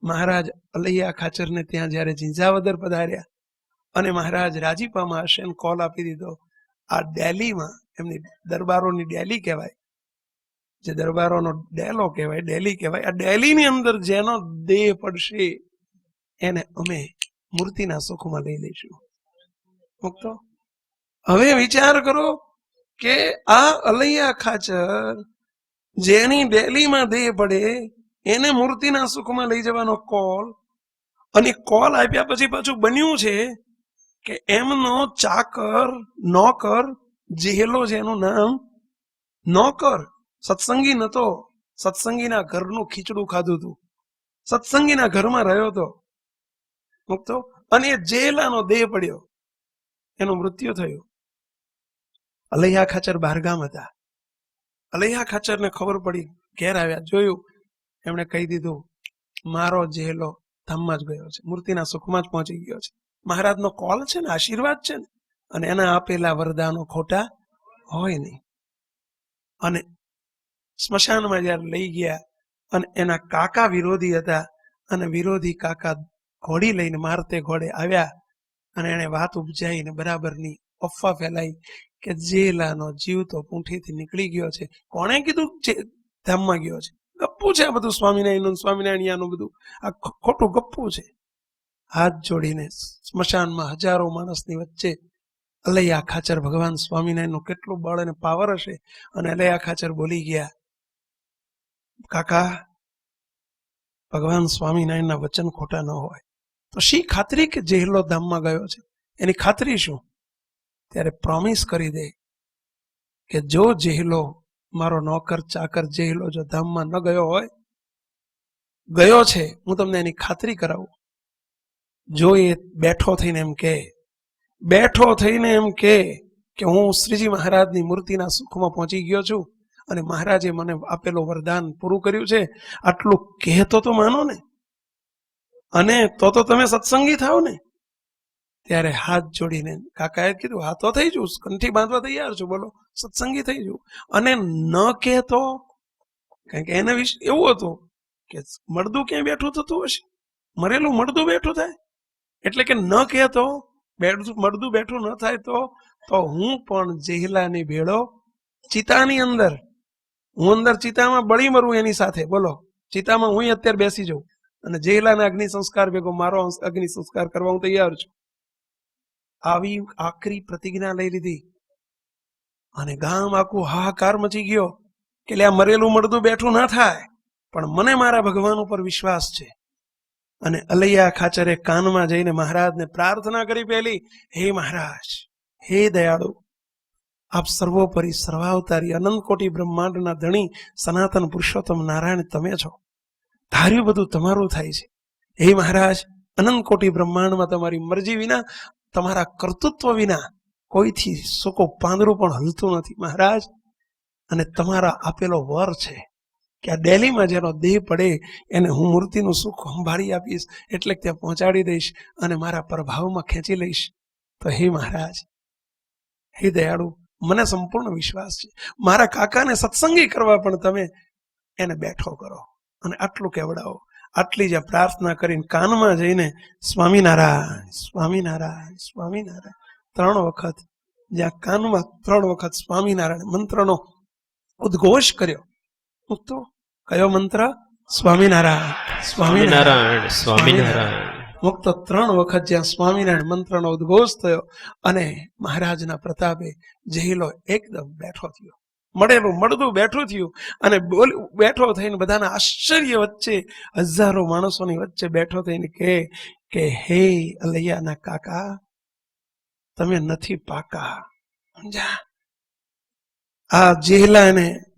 મહારાજ અલૈયા ખાચરને ત્યાં જ્યારે ઝીંઝાવદર પધાર્યા અને મહારાજ રાજીપામાં હશે ને કોલ આપી દીધો, આ દિલ્હીમાં એમની દરબારોની ડેલી કહેવાય, જે દરબારોનો ડેલો કહેવાય, ડેલી કહેવાય, આ ડેલીની અંદર જેનો દેહ પડશે એને અમે મૂર્તિના સુખમાં લઈ લઈશું. મુક્તો હવે વિચાર કરો કે આ અલૈયા ખાચર જેની ડેલીમાં દેહ પડે એને મૂર્તિના સુખમાં લઈ જવાનો કોલ, અને કોલ આપ્યા પછી પાછું બન્યું છે કે એમનો ચાકર નોકર જેલો, જેનું નામ નોકર, સત્સંગી નતો, સત્સંગીના ઘરનું ખીચડું ખાધું હતું, સત્સંગીના ઘરમાં રહ્યો હતો. મુક્તો અને એ જેલાનો દેહ પડ્યો, એનું મૃત્યુ થયું. અલૈયા ખાચર બહારગામ હતા. અલૈયા ખાચરને ખબર પડી, ઘેર આવ્યા, જોયું, એમણે કહી દીધું મારો જેલો ધામમાં જ ગયો છે, મૂર્તિના સુખમાં જ પહોંચી ગયો છે. મહારાજનો કોલ છે ને, આશીર્વાદ છે ને, અને એના આપેલા વરદાનો ખોટા હોય નહીં. અને સ્મશાનમાં જયારે લઈ ગયા અને એના કાકા વિરોધી હતા, અને વિરોધી કાકા ઘોડી લઈને મારતે ઘોડે આવ્યા, અને એને વાત ઉપજાઈને બરાબરની અફવા ફેલાઈ કે જેલાનો જીવ તો પૂંઠીથી નીકળી ગયો છે. કોણે કીધું ધામમાં ગયો છે? ગપ્પુ છે આ બધું, સ્વામિનારાયણનું બધું આ ખોટું ગપ્પુ છે. હાથ જોડીને સ્મશાનમાં હજારો માણસની વચ્ચે અલૈયા ખાચર, ભગવાન સ્વામિનારાયણનું કેટલું બળ અને પાવર હશે, અને અલૈયા ખાચર બોલી ગયા, કાકા ભગવાન સ્વામિનારાયણના વચન ખોટા ન હોય તો શી ખાતરી કે જેહલો ધામમાં ગયો છે? એની ખાતરી શું? ત્યારે પ્રોમિસ કરી દે કે જો જેહલો, મારો નોકર ચાકર જેહલો જો ધામમાં ન ગયો હોય, ગયો છે, હું તમને એની ખાતરી કરાવું. જો એ બેઠો થઈને એમ કે હું શ્રીજી મહારાજની મૂર્તિના સુખમાં પહોંચી ગયો છું અને મહારાજે મને આપેલું વરદાન પૂરું કર્યું છે, આટલું કહેતો તો માનો ને, અને તો તમે સત્સંગી થાવ ને. ત્યારે હાથ જોડીને કાકાએ કીધું, હા તો થઈ જઉં, કંઠી બાંધવા તૈયાર છું, બોલો સત્સંગી થઈ જઉં. અને ન કહેતો, કારણ કે એના વિશે એવું હતું કે મળદું ક્યાંય બેઠું થતું હશે, મરેલું મળદું બેઠું થાય, એટલે કે ન કહેતો, મળદું બેઠું ન થાય તો હું પણ જેહલાની ભેળો ચિતાની અંદર, હું અંદર ચિતામાં બળી મરું એની સાથે, બોલો ચિતામાં હું અત્યારે બેસી જાઉં અને જેહલાના અગ્નિ સંસ્કાર ભેગો મારો અગ્નિ સંસ્કાર કરવા હું તૈયાર છું. આવી આખરી પ્રતિજ્ઞા લઈ લીધી અને ગામ આખું હાહાકાર મચી ગયો કે આ મરેલું મળદું બેઠું ના થાય, પણ મને મારા ભગવાન ઉપર વિશ્વાસ છે. અને અલૈયા ખાચરે કાનમાં જઈને મહારાજને પ્રાર્થના કરી પહેલી, હે મહારાજ, હે દયાળુ, આપ સર્વોપરી સર્વાવતારી અનંત કોટી બ્રહ્માંડના ધણી સનાતન પુરુષોત્તમ નારાયણ તમે છો, ધાર્યું બધું તમારું થાય છે. હે મહારાજ, અનંત કોટી બ્રહ્માંડમાં તમારી મરજી વિના, તમારા કર્તૃત્વ વિના કોઈથી સૂકો પાંદડું પણ હલતું નથી મહારાજ. અને તમારા આપેલો વર છે કે આ દિલ્હીમાં જેનો દેહ પડે એને હું મૂર્તિનું સુખ સંભાળી આપીશ, એટલે ત્યાં પહોંચાડી દઈશ અને મારા પ્રભાવમાં ખેંચી લઈશ. તો હે મહારાજ, હે દયાળુ, મને સંપૂર્ણ વિશ્વાસ છે, મારા કાકાને સત્સંગી કરવા પણ તમે એને બેઠો કરો અને આટલું કેવડાવો. આટલી જ્યાં પ્રાર્થના કરીને કાનમાં જઈને સ્વામિનારાયણ સ્વામિનારાયણ સ્વામિનારાયણ 3 વખત, જ્યાં કાનમાં 3 વખત સ્વામિનારાયણ મંત્રનો ઉદ્ઘોષ કર્યો. તો કયો મંત્ર? સ્વામિનારાયણ સ્વામિનારાયણ સ્વામિનારાયણ. મુક્ત 3 વખત જ્યાં સ્વામિનારાયણ મંત્રનો ઉદ્ઘોષ થયો અને મહારાજના પ્રતાપે જહીલો એકદમ બેઠો થયો, મળેલું મળતું બેઠું થયું અને બેઠો થઈને બધાના આશ્ચર્ય વચ્ચે, હજારો માણસોની વચ્ચે બેઠો થઈને કે હે અલૈયાના કાકા, તમે નથી પાકા. સમજ્યા? આ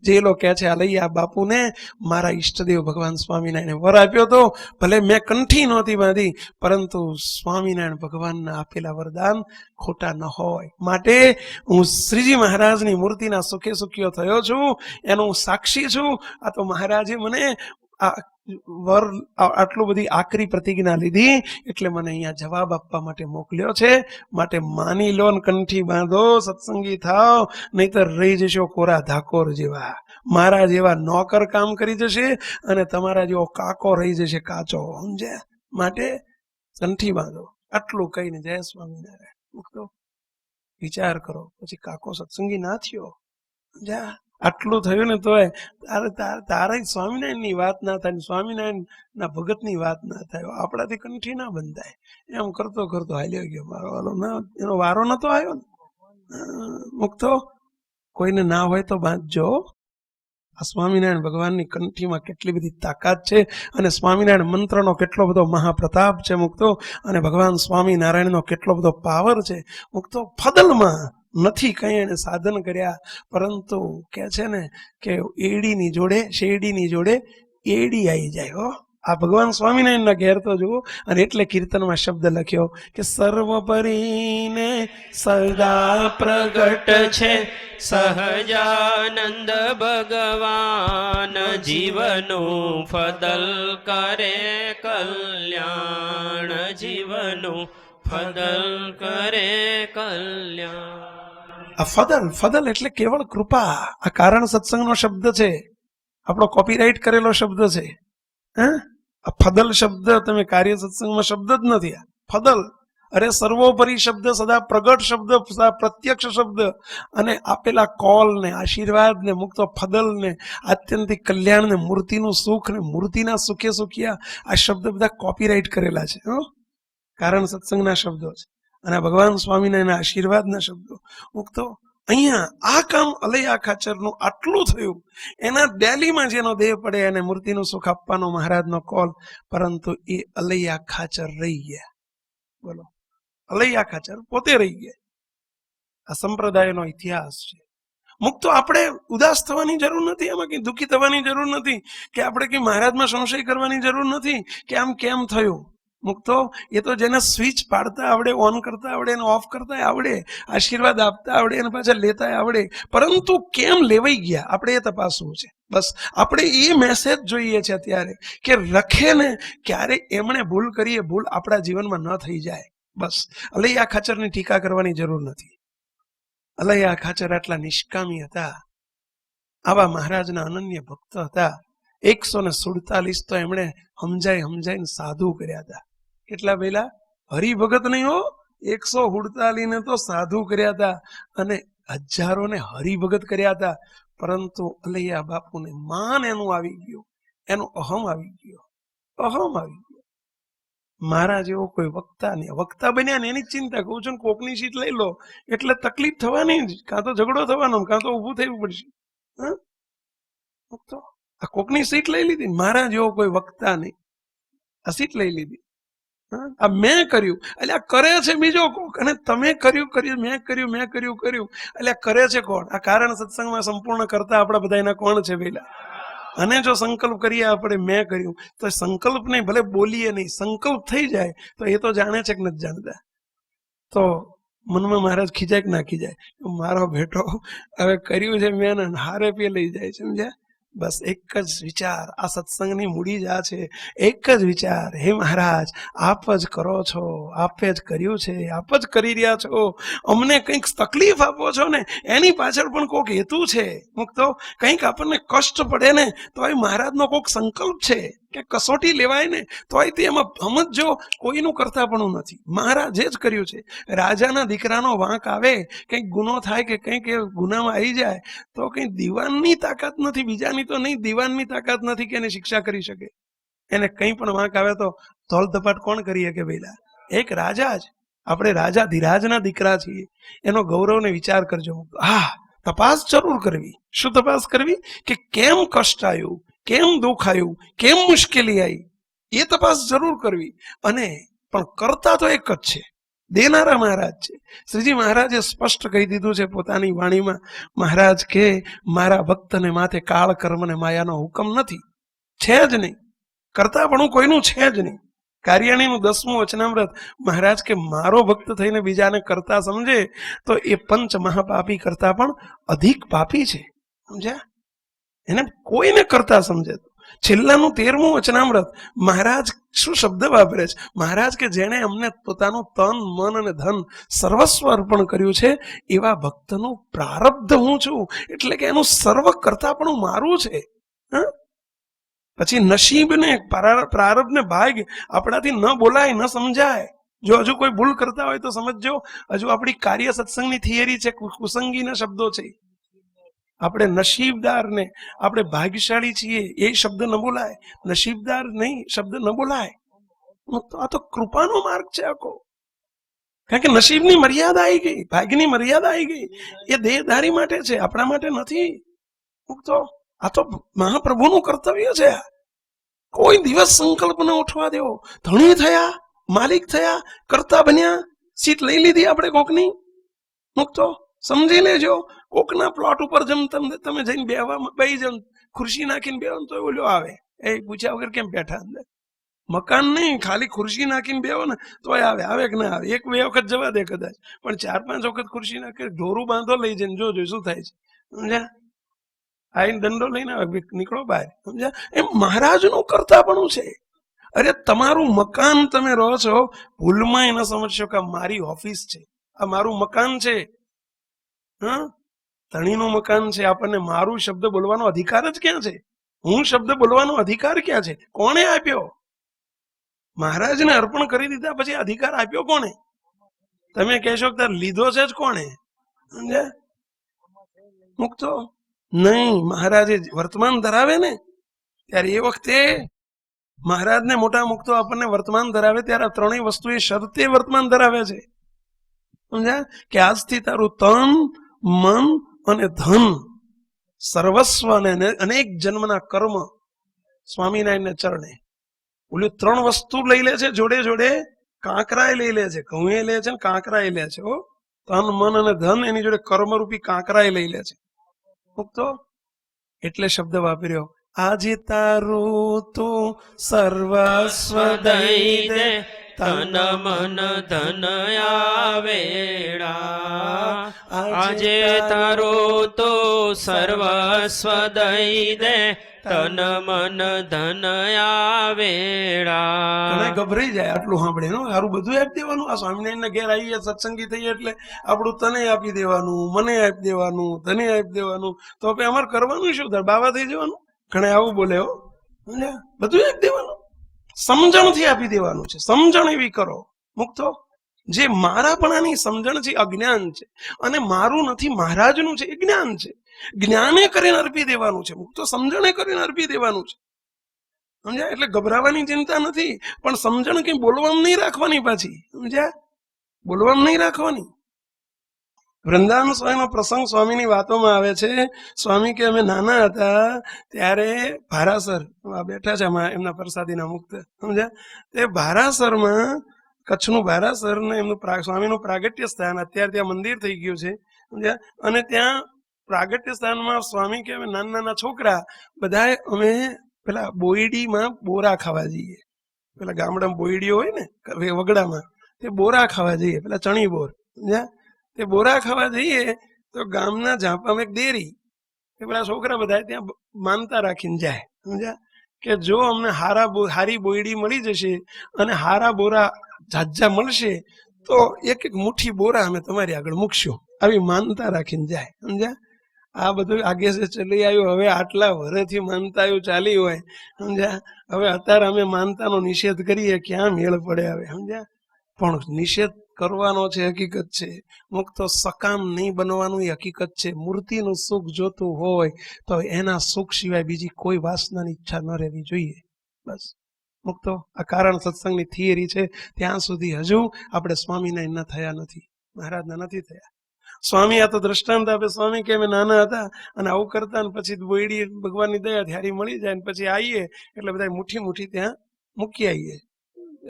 જેલો કે છે અલૈયા બાપુને મારા ઈષ્ટદેવ ભગવાન સ્વામિનારાયણ વર આપ્યો તો, ભલે મેં કંઠી નહોતી બાંધી, પરંતુ સ્વામિનારાયણ ભગવાનના આપેલા વરદાન ખોટા ન હોય. માટે હું શ્રીજી મહારાજની મૂર્તિના સુખે સુખ્યો થયો છું, એનો હું સાક્ષી છું. આ તો મહારાજે મને આ વર આટલું બધી આકરી પ્રતિજ્ઞા લીધી એટલે મને અહીંયા જવાબ આપવા માટે મોકલ્યો છે. માટે માની લો ને કંઠી બાંધો, સત્સંગી થાવ, નહીતર રહી જશો કોરા ધાકોર જેવા. મારા જેવા નોકર કામ કરી જશે અને તમારા જેવો કાકો રહી જશે કાચો. સમજ્યા? માટે કંઠી બાંધો. આટલું કહીને જય સ્વામિનારાયણ મૂકતો. વિચાર કરો, પછી કાકો સત્સંગી ના થયો. સમજ્યા? આટલું થયું ને તોય તારા સ્વામિનારાયણ ની વાત ના થાય, સ્વામિનારાયણ ના ભગત ની વાત ના થાય, આપણાથી કંઠી ના બંધાય. એમ કરતો કરતો હાલ્યો ગયો. મારો વાલો ના, એનો વારો નતો આવ્યો ને. મુક્તો કોઈને ના હોય તો બાંધજો. આ સ્વામિનારાયણ ભગવાનની કંઠીમાં કેટલી બધી તાકાત છે અને સ્વામિનારાયણ મંત્રનો કેટલો બધો મહાપ્રતાપ છે મુક્તો, અને ભગવાન સ્વામિનારાયણનો કેટલો બધો પાવર છે મુક્તો. ફદલમાં નથી કઈ એને સાધન કર્યા, પરંતુ કે છે ને કે એડીની જોડે શેરડીની જોડે એડી આવી જાય. હો, આ ભગવાન સ્વામિનારાયણના ઘેર તો જુઓ. અને એટલે કીર્તનમાં શબ્દ લખ્યો કે સર્વપરીને સદા પ્રગટ છે સહજાનંદ ભગવાન, જીવનું ફદલ કરે કલ્યાણ, જીવનું ફદલ કરે કલ્યાણ. આ ફદલ એટલે કેવળ કૃપા. આ કારણ સત્સંગનો શબ્દ છે, આપણો કોપીરાઈટ કરેલો શબ્દ છે. આ ફદલ શબ્દ તમે કાર્ય સત્સંગમાં શબ્દ જ નથી. આ ફદલ, અરે સર્વોપરી શબ્દ, સદા પ્રગટ શબ્દ, સદા પ્રત્યક્ષ શબ્દ, અને આપેલા કોલ ને આશીર્વાદ ને મુક્તો ફદલ ને આત્યંતિક કલ્યાણ ને મૂર્તિનું સુખ ને મૂર્તિના સુખે સુખિયા, આ શબ્દ બધા કોપીરાઈટ કરેલા છે. કારણ સત્સંગના શબ્દો છે અને ભગવાન સ્વામિનારાયણના આશીર્વાદના શબ્દો મુક્તો. અહીંયા આ કામ અલૈયા ખાચરનું આટલું થયું. એના દિલ્હીમાં જેનો દેહ પડે એને મૂર્તિનું સુખ આપવાનો મહારાજનો કોલ, પરંતુ એ અલૈયા ખાચર રહી ગયા. બોલો, અલૈયા ખાચર પોતે રહી ગયા. આ સંપ્રદાયનો ઇતિહાસ છે મુક્તો. આપણે ઉદાસ થવાની જરૂર નથી, એમાં કઈ દુઃખી થવાની જરૂર નથી, કે આપણે કઈ મહારાજમાં સંશય કરવાની જરૂર નથી કે આમ કેમ થયું. મુક્તો એ તો જેને સ્વિચ પાડતા આવડે, ઓન કરતા આવડે, એને ઓફ કરતા આવડે, આશીર્વાદ આપતા આવડે, એને પાછા લેતા આવડે, પરંતુ કેમ લેવાઈ ગયા આપણે એ તપાસવું છે. બસ આપણે એ મેસેજ જોઈએ છે અત્યારે કે રખે ને ક્યારે એમણે ભૂલ કરીએ, ભૂલ આપણા જીવનમાં ન થઈ જાય. બસ અલૈયા ખાચરની ટીકા કરવાની જરૂર નથી. અલૈયા ખાચર આટલા નિષ્કામી હતા, આવા મહારાજના અનન્ય ભક્ત હતા. 147 તો એમણે સમજાઈને સાધુ કર્યા હતા. કેટલા પેલા હરિભગત નહીં હો, 147 તો સાધુ કર્યા હતા અને હજારોને હરિભગત કર્યા હતા. પરંતુ અલૈયા બાપુને માન એનું આવી ગયું, એનું અહમ આવી ગયો, અહમ આવી ગયો. મારા જેવો કોઈ વક્તા નહીં. વક્તા બન્યા ને એની ચિંતા. કહું છું કોકની સીટ લઈ લો એટલે તકલીફ થવાની જ, કાં તો ઝઘડો થવાનો, કાં તો ઊભું થવું પડશે. તો આ કોકની સીટ લઈ લીધી. મારા જેવો કોઈ વક્તા નહીં, આ સીટ લઈ લીધી. આ મેં કર્યું એટલે આ કરે છે બીજો કોક, અને તમે કર્યું મેં કર્યું એટલે કરે છે કોણ? આ કારણ સત્સંગમાં સંપૂર્ણ કરતા આપણા બધા એના કોણ છે પેલા? અને જો સંકલ્પ કરીએ આપણે મેં કર્યું, તો સંકલ્પ નહીં, ભલે બોલીએ નહીં, સંકલ્પ થઈ જાય તો એ તો જાણે છે કે નથી જાણતા. તો મનમાં મહારાજ ખીજાય કે ના ખીજાય, મારો બેટો હવે કર્યું છે મેં હારે પે લઈ જાય. સમજ્યા? બસ એક જ વિચાર, આ સત્સંગની મૂડી જ આ છે, એક જ વિચાર, હે મહારાજ આપ જ કરો છો, આપે જ કર્યું છે, આપ જ કરી રહ્યા છો, અમને કંઈક તકલીફ આપો છો ને એની પાછળ પણ કોઈક હેતુ છે. મુક્તો કંઈક આપણને કષ્ટ પડે ને તો એ મહારાજનો કોઈક સંકલ્પ છે કે કસોટી લેવાય ને તો તે એમાં સમજો કોઈનું કરતા પણ નથી, મહારાજે જ કર્યું છે. રાજાના દીકરાનો વાંક આવે, કંઈક ગુનો થાય કે કંઈક એ ગુનામાં આવી જાય તો કંઈ દીવાનની તાકાત નથી, બીજાની તો નહીં, દીવાનની તાકાત નથી કે એને શિક્ષા કરી શકે. એને કંઈ પણ વાંક આવે તો ધોલ ધપાટ કોણ કરીએ કે ભાઈલા? એક રાજા જ. આપણે રાજા ધીરાજના દીકરા છીએ, એનો ગૌરવને વિચાર કરજો. હા, તપાસ જરૂર કરવી. શું તપાસ કરવી? કે કેમ કષ્ટ આવ્યું, કેમ દુઃખ આવ્યું, કેમ મુશ્કેલી આવી, એ તપાસ જરૂર કરવી. અને પણ કરતા તો એક જ છે, દેનારા મહારાજ છે. શ્રીજી મહારાજે સ્પષ્ટ કહી દીધું છે પોતાની વાણીમાં. મહારાજ કે મારા ભક્તને માથે કાળ કર્મ ને માયાનો હુકમ નથી, છે જ નહીં. કરતા પણ કોઈનું છે જ નહીં. કાર્યાણીનું 10મું વચનામૃત. મહારાજ કે મારો ભક્ત થઈને બીજાને કરતા સમજે તો એ પંચ મહાપાપી કરતા પણ અધિક પાપી છે. સમજ્યા? એને કોઈને કરતા સમજે તો. છેલ્લાનું 13મું વચનામૃત. મહારાજ શું શબ્દ વાપરે છે? મહારાજ કે જેણે અમને પોતાનું તન મન અને ધન સર્વસ્વ અર્પણ કર્યું છે એવા ભક્તનું પ્રારબ્ધ હું છું, એટલે કે એનું સર્વ કરતા પણ મારું છે. હા, પછી નસીબ ને પ્રારબ્ધ ને ભાગ આપણાથી ન બોલાય, ન સમજાય. જો હજુ કોઈ ભૂલ કરતા હોય તો સમજજો, હજુ આપણી કાર્ય સત્સંગની થિયરી છે, કુસંગીના શબ્દો છે. આપણે નસીબદાર ને આપણે ભાગ્યશાળી છીએ એ શબ્દ ન બોલાય, નસીબદાર નહીં શબ્દ ન બોલાય. આ તો કૃપાનો માર્ગ છે આખો. કારણ કે નસીબની મર્યાદા આવી ગઈ, ભાગ્યની મર્યાદા આવી ગઈ. એ દેહધારી માટે છે, આપણા માટે નથી. તો આ તો મહાપ્રભુનું કર્તવ્ય છે. કોઈ દિવસ સંકલ્પ ન ઉઠવા દેવો. ધણી થયા, માલિક થયા, કરતા બન્યા, સીટ લઈ લીધી આપણે કોકની. મુક્તો સમજી લેજો, કોકના પ્લોટ ઉપર તમે જઈને બેસી જાવ, ખુરશી નાખીને બેહો તો ઓલ્યો આવે, એ પૂછ્યા વગર કેમ બેઠા અંદર? મકાન નહીં, ખાલી ખુરશી નાખીને બેહો ને તોય આવે. આવે કે ના આવે? એક બે વખત જવા દે કદાચ, પણ 4-5 વખત ખુરશી નાખી ઢોરું બાંધો લઈ જઈને જોજો શું થાય છે. સમજ્યા? આઈને દંડો લઈને આવે, નીકળો બહાર. સમજ્યા? એમ મહારાજનું કરતાપણું છે. અરે તમારું મકાન તમે રહો છો, ભૂલમાં ન સમજશો કે મારી ઓફિસ છે, આ મારું મકાન છે. હા, ધણીનું મકાન છે. આપણને મારું શબ્દ બોલવાનો અધિકાર જ ક્યાં છે? હું શબ્દ બોલવાનો અધિકાર ક્યાં છે? કોણે આપ્યો? મહારાજને અર્પણ કરી દીધા પછી અધિકાર આપ્યો કોણે? તમે કહેશો કે લીધો છે જ કોણે? સમજ્યા? મુક્તો નહીં, મહારાજે વર્તમાન ધરાવે ને ત્યારે એ વખતે મહારાજને મોટા મુક્તો આપણને વર્તમાન ધરાવે ત્યારે આ ત્રણેય વસ્તુ એ શરતે વર્તમાન ધરાવે છે. સમજ્યા? કે આજથી તારું તન મન અને ધન સર્વસ્વ અને અનેક જન્મના કર્મ સ્વામિનારાયણને ચરણે. ઓલી 3 વસ્તુ લઈ લે છે, જોડે જોડે કાંકરાય લઈ લે છે, ઘઉં લે છે, કાંકરાય લે છે. તન મન અને ધન એની જોડે કર્મરૂપી કાંકરાય લઈ લે છે. મુક્તો એટલે શબ્દ વાપર્યો, આજે તારું તું સર્વસ્વ દઈ દે, તન મન ધન આવેડા. આજે તારો તો સર્વસ્વ દઈ દે, તન મન ધન આવેડા. ગભરાઈ જાય આટલું સાંભળે. સારું બધું આપી દેવાનું. આ સ્વામિનારાયણના ઘેર આવીએ સત્સંગી થઈએ એટલે આપણું તને આપી દેવાનું, મને આપી દેવાનું, તને આપી દેવાનું. તો આપણે અમારે કરવાનું શું? બાવા થઈ જવાનું? ઘણા આવું બોલે હો. બધું આપી દેવાનું, સમજણથી આપી દેવાનું છે. સમજણ એવી કરો. મુક્તો જે મારાપણાની સમજણ છે અજ્ઞાન છે, અને મારું નથી મહારાજનું છે એ જ્ઞાન છે. જ્ઞાને કરીને અર્પી દેવાનું છે. મુક્તો સમજણે કરીને અર્પી દેવાનું છે. સમજ્યા? એટલે ગભરાવાની ચિંતા નથી, પણ સમજણ કઈ બોલવામાં નહીં રાખવાની પાછી. સમજ્યા? બોલવામાં નહીં રાખવાની. વૃંદાવન સ્વામીનો પ્રસંગ સ્વામીની વાતોમાં આવે છે. સ્વામી કે અમે નાના હતા ત્યારે ભારાસર બેઠા છે એમના પ્રસાદીના મુક્ત. સમજ્યા? તે ભારાસરમાં, કચ્છનું ભારાસર ને એમનું સ્વામીનું પ્રાગટ્ય સ્થાન, અત્યારે ત્યાં મંદિર થઈ ગયું છે. સમજ્યા? અને ત્યાં પ્રાગટ્ય સ્થાનમાં સ્વામી કે અમે નાના નાના છોકરા બધા અમે પેલા બોયડીમાં બોરા ખાવા જઈએ. પેલા ગામડામાં બોયડીઓ હોય ને વગડામાં, તે બોરા ખાવા જઈએ, પેલા ચણી બોર. સમજ્યા? તે બોરા ખાવા જઈએ તો ગામના ઝાંપામાં એક ડેરી, કે પેલા છોકરા બધા ત્યાં માનતા રાખીને જાય, સમજ્યા, કે જો અમને હારી બોયડી મળી જશે અને હારા બોરા ઝાઝા મળશે તો એક એક મુઠ્ઠી બોરા અમે તમારી આગળ મૂકશું, આવી માનતા રાખીને જાય, સમજ્યા. આ બધું આગે છે ચલી આવ્યું. હવે આટલા વર્ષથી માનતાઓ ચાલી હોય, સમજ્યા, હવે અત્યારે અમે માનતાનો નિષેધ કરીએ ક્યાં મેળ પડે હવે, સમજ્યા. પણ નિષેધ કરવાનો છે, હકીકત છે. મુક્તો સકામ નહીં બનવાનું એ હકીકત છે. મૂર્તિનું સુખ જોતું હોય તો એના સુખ સિવાય બીજી કોઈ વાસનાની ઈચ્છા ન રહેવી જોઈએ. બસ મુક્તો આ કારણ સત્સંગની થિયરી છે. ત્યાં સુધી હજુ આપણે સ્વામિનારાયણના થયા નથી, મહારાજના નથી થયા. સ્વામી આ તો દ્રષ્ટાંત આપે. સ્વામી કે અમે નાના હતા અને આવું કરતા ને પછી બોયડી ભગવાનની દયા હારી મળી જાય ને પછી આવીએ એટલે બધા મુઠ્ઠી ત્યાં મૂકી આવીએ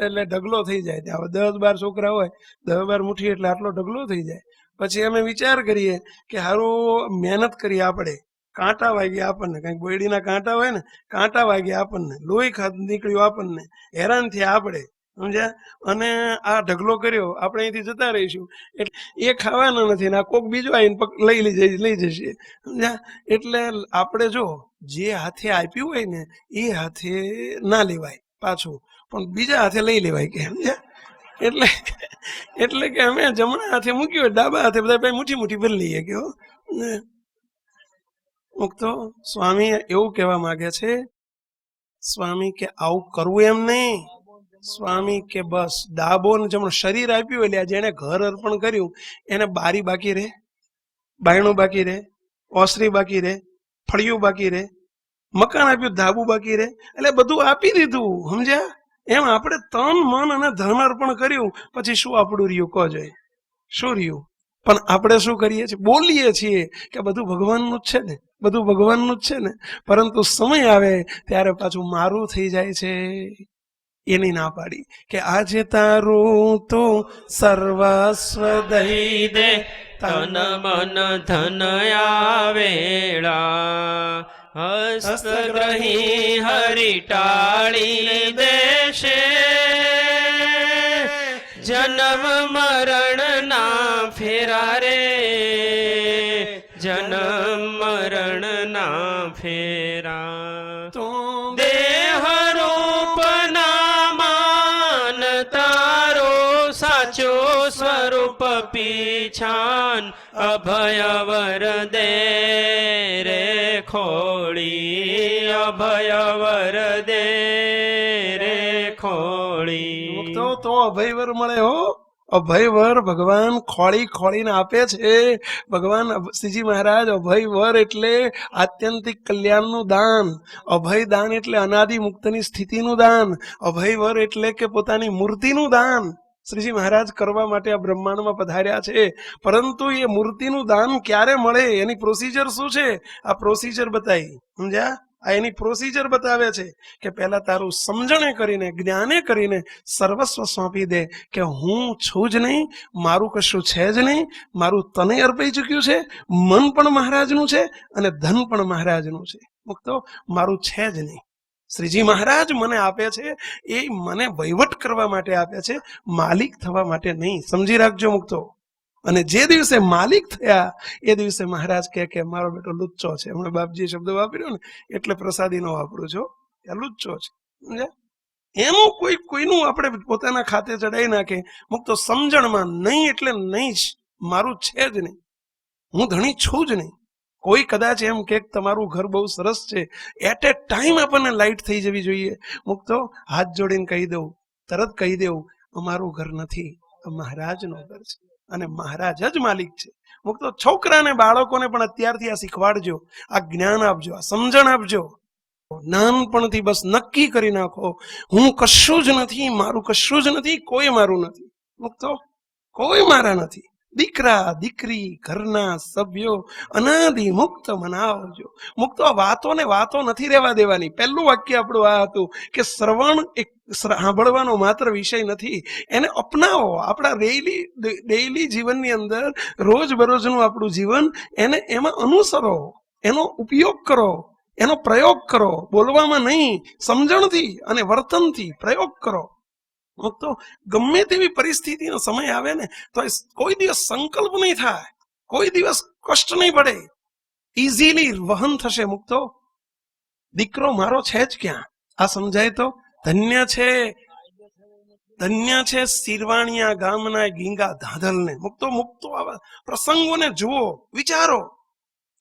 એટલે ઢગલો થઈ જાય. ત્યાં 10-12 છોકરા હોય, 10-12 મુઠ્ઠી એટલે આટલો ઢગલો થઈ જાય. પછી અમે વિચાર કરીએ કે હારું મહેનત કરીએ, આપણે કાંટા વાગ્યા, આપણને કંઈક બોયડીના કાંટા હોય ને, કાંટા વાગ્યા આપણને, લોહી નીકળ્યું આપણને, હેરાન થયા આપણે, સમજ્યા, અને આ ઢગલો કર્યો, આપણે અહીંથી જતા રહીશું એટલે એ ખાવાના નથી ને આ કોક બીજો આવીને લઈ જશે, સમજ્યા. એટલે આપણે જો જે હાથે આપ્યું હોય ને એ હાથે ના લેવાય પાછું, પણ બીજા હાથે લઈ લેવાય, કે સમજ્યા. એટલે કે અમે જમણા હાથે મૂક્યું, ડાબા હાથે બધા મુઠ્ઠી ભરી લઈએ. કે મુક્તો સ્વામી એવું કહેવા માંગે છે, સ્વામી કે આવું કરવું એમ નહીં. સ્વામી કે બસ ડાબો ને જમણો શરીર આપ્યું એટલે જેને ઘર અર્પણ કર્યું એને બારી બાકી રહે, બાયણું બાકી રહે, ઓસરી બાકી રહે, ફળિયું બાકી રહે, મકાન આપ્યું ધાબુ બાકી રહે, એટલે બધું આપી દીધું, સમજ્યા. એમ આપણે તન મન અને ધન અર્પણ કર્યું, પછી શું આપણું રહ્યું કહો જોઈએ, શું રહ્યું? પણ આપણે શું કરીએ છીએ? બોલીએ છીએ કે બધું ભગવાનનું જ છે ને, બધું ભગવાનનું જ છે ને, પરંતુ સમય આવે ત્યારે પાછું મારું થઈ જાય છે. એની ના પાડી કે આજે તારું તો સર્વસ્વ દઈ દે, તન મન ધન આવેળા, હસ્તગ્રહી હરિ ટાળી દેશે, જન્મ મરણ ના ફેરા રે, જન્મ મરણ ના ફેરા. તો દેહ રૂપ ના માન તારો સાચો સ્વરૂપ પીછાન, અભય વર દે રે ખોળી, અભય વર દે રે ખોળી. તો અભયવર મળે હો. અભયવર ભગવાન ખોળી ખોળીને આપે છે. ભગવાન શ્રીજી મહારાજ અભયવર એટલે આત્યંતિક કલ્યાણનું દાન, અભય દાન એટલે અનાદિ મુક્તની સ્થિતિનું દાન, અભયવર એટલે કે પોતાની મૂર્તિનું દાન શ્રીજી મહારાજ કરવા માટે આ બ્રહ્માંડમાં પધાર્યા છે. પરંતુ એ મૂર્તિનું દાન ક્યારે મળે એની પ્રોસિજર શું છે? આ પ્રોસિજર બતાવી, સમજ્યા. આ એની પ્રોસિજર બતાવે છે કે પહેલા તારું સમજણે કરીને, જ્ઞાને કરીને સર્વસ્વ સોંપી દે કે હું છું જ નહીં, મારું કશું છે જ નહીં, મારું તને અર્પાઈ ચૂક્યું છે, મન પણ મહારાજનું છે અને ધન પણ મહારાજનું છે. મુક્તો મારું છે જ નહીં. શ્રીજી મહારાજ મને આપે છે એ મને વહીવટ કરવા માટે આપે છે, માલિક થવા માટે નહીં. સમજી રાખજો મુક્તો. અને જે દિવસે માલિક થયા એ દિવસે મહારાજ કે મારો બેટો લુચ્ચો છે. હમણાં બાપજી શબ્દ વાપર્યો ને એટલે પ્રસાદી નો વાપરું છો, એ લુચ્ચો છે. એનું કોઈનું આપણે પોતાના ખાતે ચડાવી નાખે. મુક્તો સમજણમાં નહીં એટલે નહીં જ, મારું છે જ નહીં, હું ધણી છું જ નહીં. કોઈ કદાચ એમ કે તમારું ઘર બહુ સરસ છે, એટ એ ટાઈમ આપણને લાઈટ થઈ જવી જોઈએ. મુક્તો હાથ જોડીને કહી દઉં, તરત કહી દેવું, અમારું ઘર નથી, મહારાજનું ઘર છે અને મહારાજ જ માલિક છે. મુક્તો છોકરાને બાળકોને પણ અત્યારથી આ શીખવાડજો, આ જ્ઞાન આપજો, આ સમજણ આપજો. નાનપણથી બસ નક્કી કરી નાખો, હું કશું જ નથી, મારું કશું જ નથી, કોઈ મારું નથી. મુક્તો કોઈ મારા નથી. દીકરા દીકરી ઘરના સભ્યો અનાદિ મુક્ત મનાવજો. મુક્તો વાતો નથી રહેવા દેવાની. પહેલું વાક્ય આપણું આ હતું કે શ્રવણ એક સાંભળવાનો માત્ર વિષય નથી, એને અપનાવો. આપણા ડેઈલી જીવનની અંદર રોજબરોજનું આપણું જીવન એને એમાં અનુસરો, એનો ઉપયોગ કરો, એનો પ્રયોગ કરો. બોલવામાં નહીં, સમજણથી અને વર્તનથી પ્રયોગ કરો. તો ગમે તેવી પરિસ્થિતિનો સમય આવે ને તો કોઈ દિવસ સંકલ્પ નહીં થાય, કોઈ દિવસ કષ્ટ નહીં પડે ઇઝીલી વહન થશે. મુક્તો દીકરો મારો છે જ ક્યાં, આ સમજાય તો ધન્ય છે શિરવાણિયા ગામના ગીંગા ધાધલને. મુક્તો મુક્તો આવા પ્રસંગોને જુઓ, વિચારો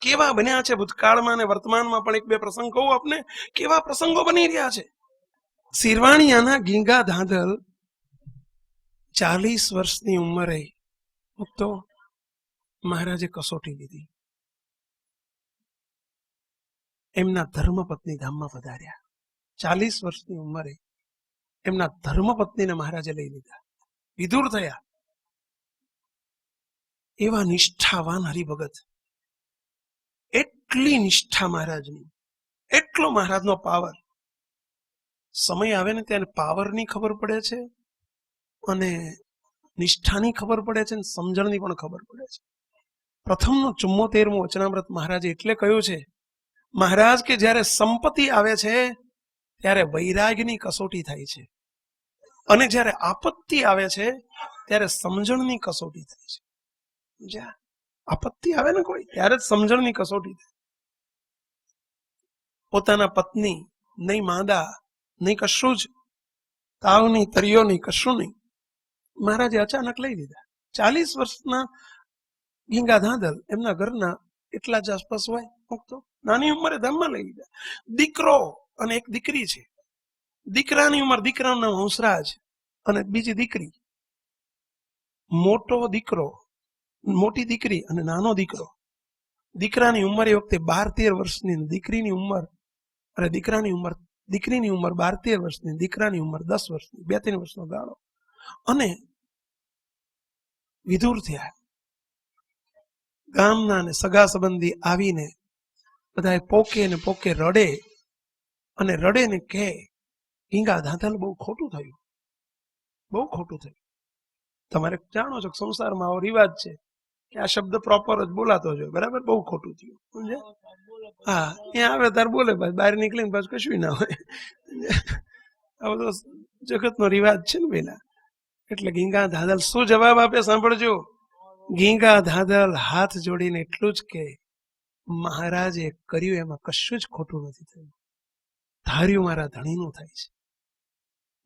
કેવા બન્યા છે ભૂતકાળમાં અને વર્તમાનમાં. પણ એક બે પ્રસંગ કહું આપને, કેવા પ્રસંગો બની રહ્યા છે. શિરવાણિયાના ગીંગા ધાધલ 40 વર્ષની ઉંમરે મુક્તો મહારાજે કસોટી લીધી. એમના ધર્મપત્ની ધામમાં પધાર્યા. 40 વર્ષની ઉંમરે એમના ધર્મપત્નીને મહારાજે લઈ લીધા, વિદુર થયા. એવા નિષ્ઠાવાન હરિભગત, એટલી નિષ્ઠા મહારાજની, એટલો મહારાજનો પાવર. સમય આવે ને ત્યારે પાવરની ખબર પડે છે અને નિષ્ઠાની ખબર પડે છે અને સમજણની પણ ખબર પડે છે. પ્રથમનું 74મું વચનામૃત મહારાજે એટલે કહ્યું છે, મહારાજ કે જ્યારે સંપત્તિ આવે છે ત્યારે વૈરાગ્યની કસોટી થાય છે, અને જ્યારે આપત્તિ આવે છે ત્યારે સમજણની કસોટી થાય છે. જ્યાં આપત્તિ આવે ને કોઈ, ત્યારે જ સમજણની કસોટી થાય. પોતાના પત્ની નહીં, માંદા નહીં, કશું જ તાવ નહીં, તરિયો નહીં, કશું નહીં, મહારાજે અચાનક લઈ લીધા. 40 વર્ષના ગીંગા ધાધલ, એમના ઘરના એટલા જ આસપાસ હોય, મુક્તો નાની ઉંમરે ધામમાં લઈ લીધા. દીકરો અને એક દીકરી છે. દીકરાની ઉંમર, દીકરાનું નામ હંસરાજ અને બીજી દીકરી. મોટો દીકરો, મોટી દીકરી અને નાનો દીકરો. દીકરાની ઉંમર એ વખતે 12-13 વર્ષની, દીકરીની ઉંમર દીકરીની ઉંમર 12-13 વર્ષની, દીકરાની ઉંમર 10 વર્ષની, 2-3 વર્ષનો ગાળો. અને વિધુર થયા. ગામના ને સગા સંબંધી આવીને બધા પોકે ને પોકે રડે, અને રડે ને કહે, ગીંગા ધાધલ બહુ ખોટું થયું, બહુ ખોટું થયું. તમારે જાણો છો સંસારમાં આવો રિવાજ છે કે આ શબ્દ પ્રોપર જ બોલાતો જોઈએ, બરાબર? બહુ ખોટું થયું, સમજે? હા, ત્યાં આવે ત્યારે બોલે, બહાર નીકળીને પાછું કશું ના હોય. આવો તો જગતનો રિવાજ છે ને પેલા. એટલે ગીંગા ધાધલ શું જવાબ આપે સાંભળજો. ગીંગા ધાધલ હાથ જોડીને એટલું જ કે મહારાજે કર્યું એમાં કશું જ ખોટું નથી થયું, ધાર્યું મારા ધણીનું થાય છે.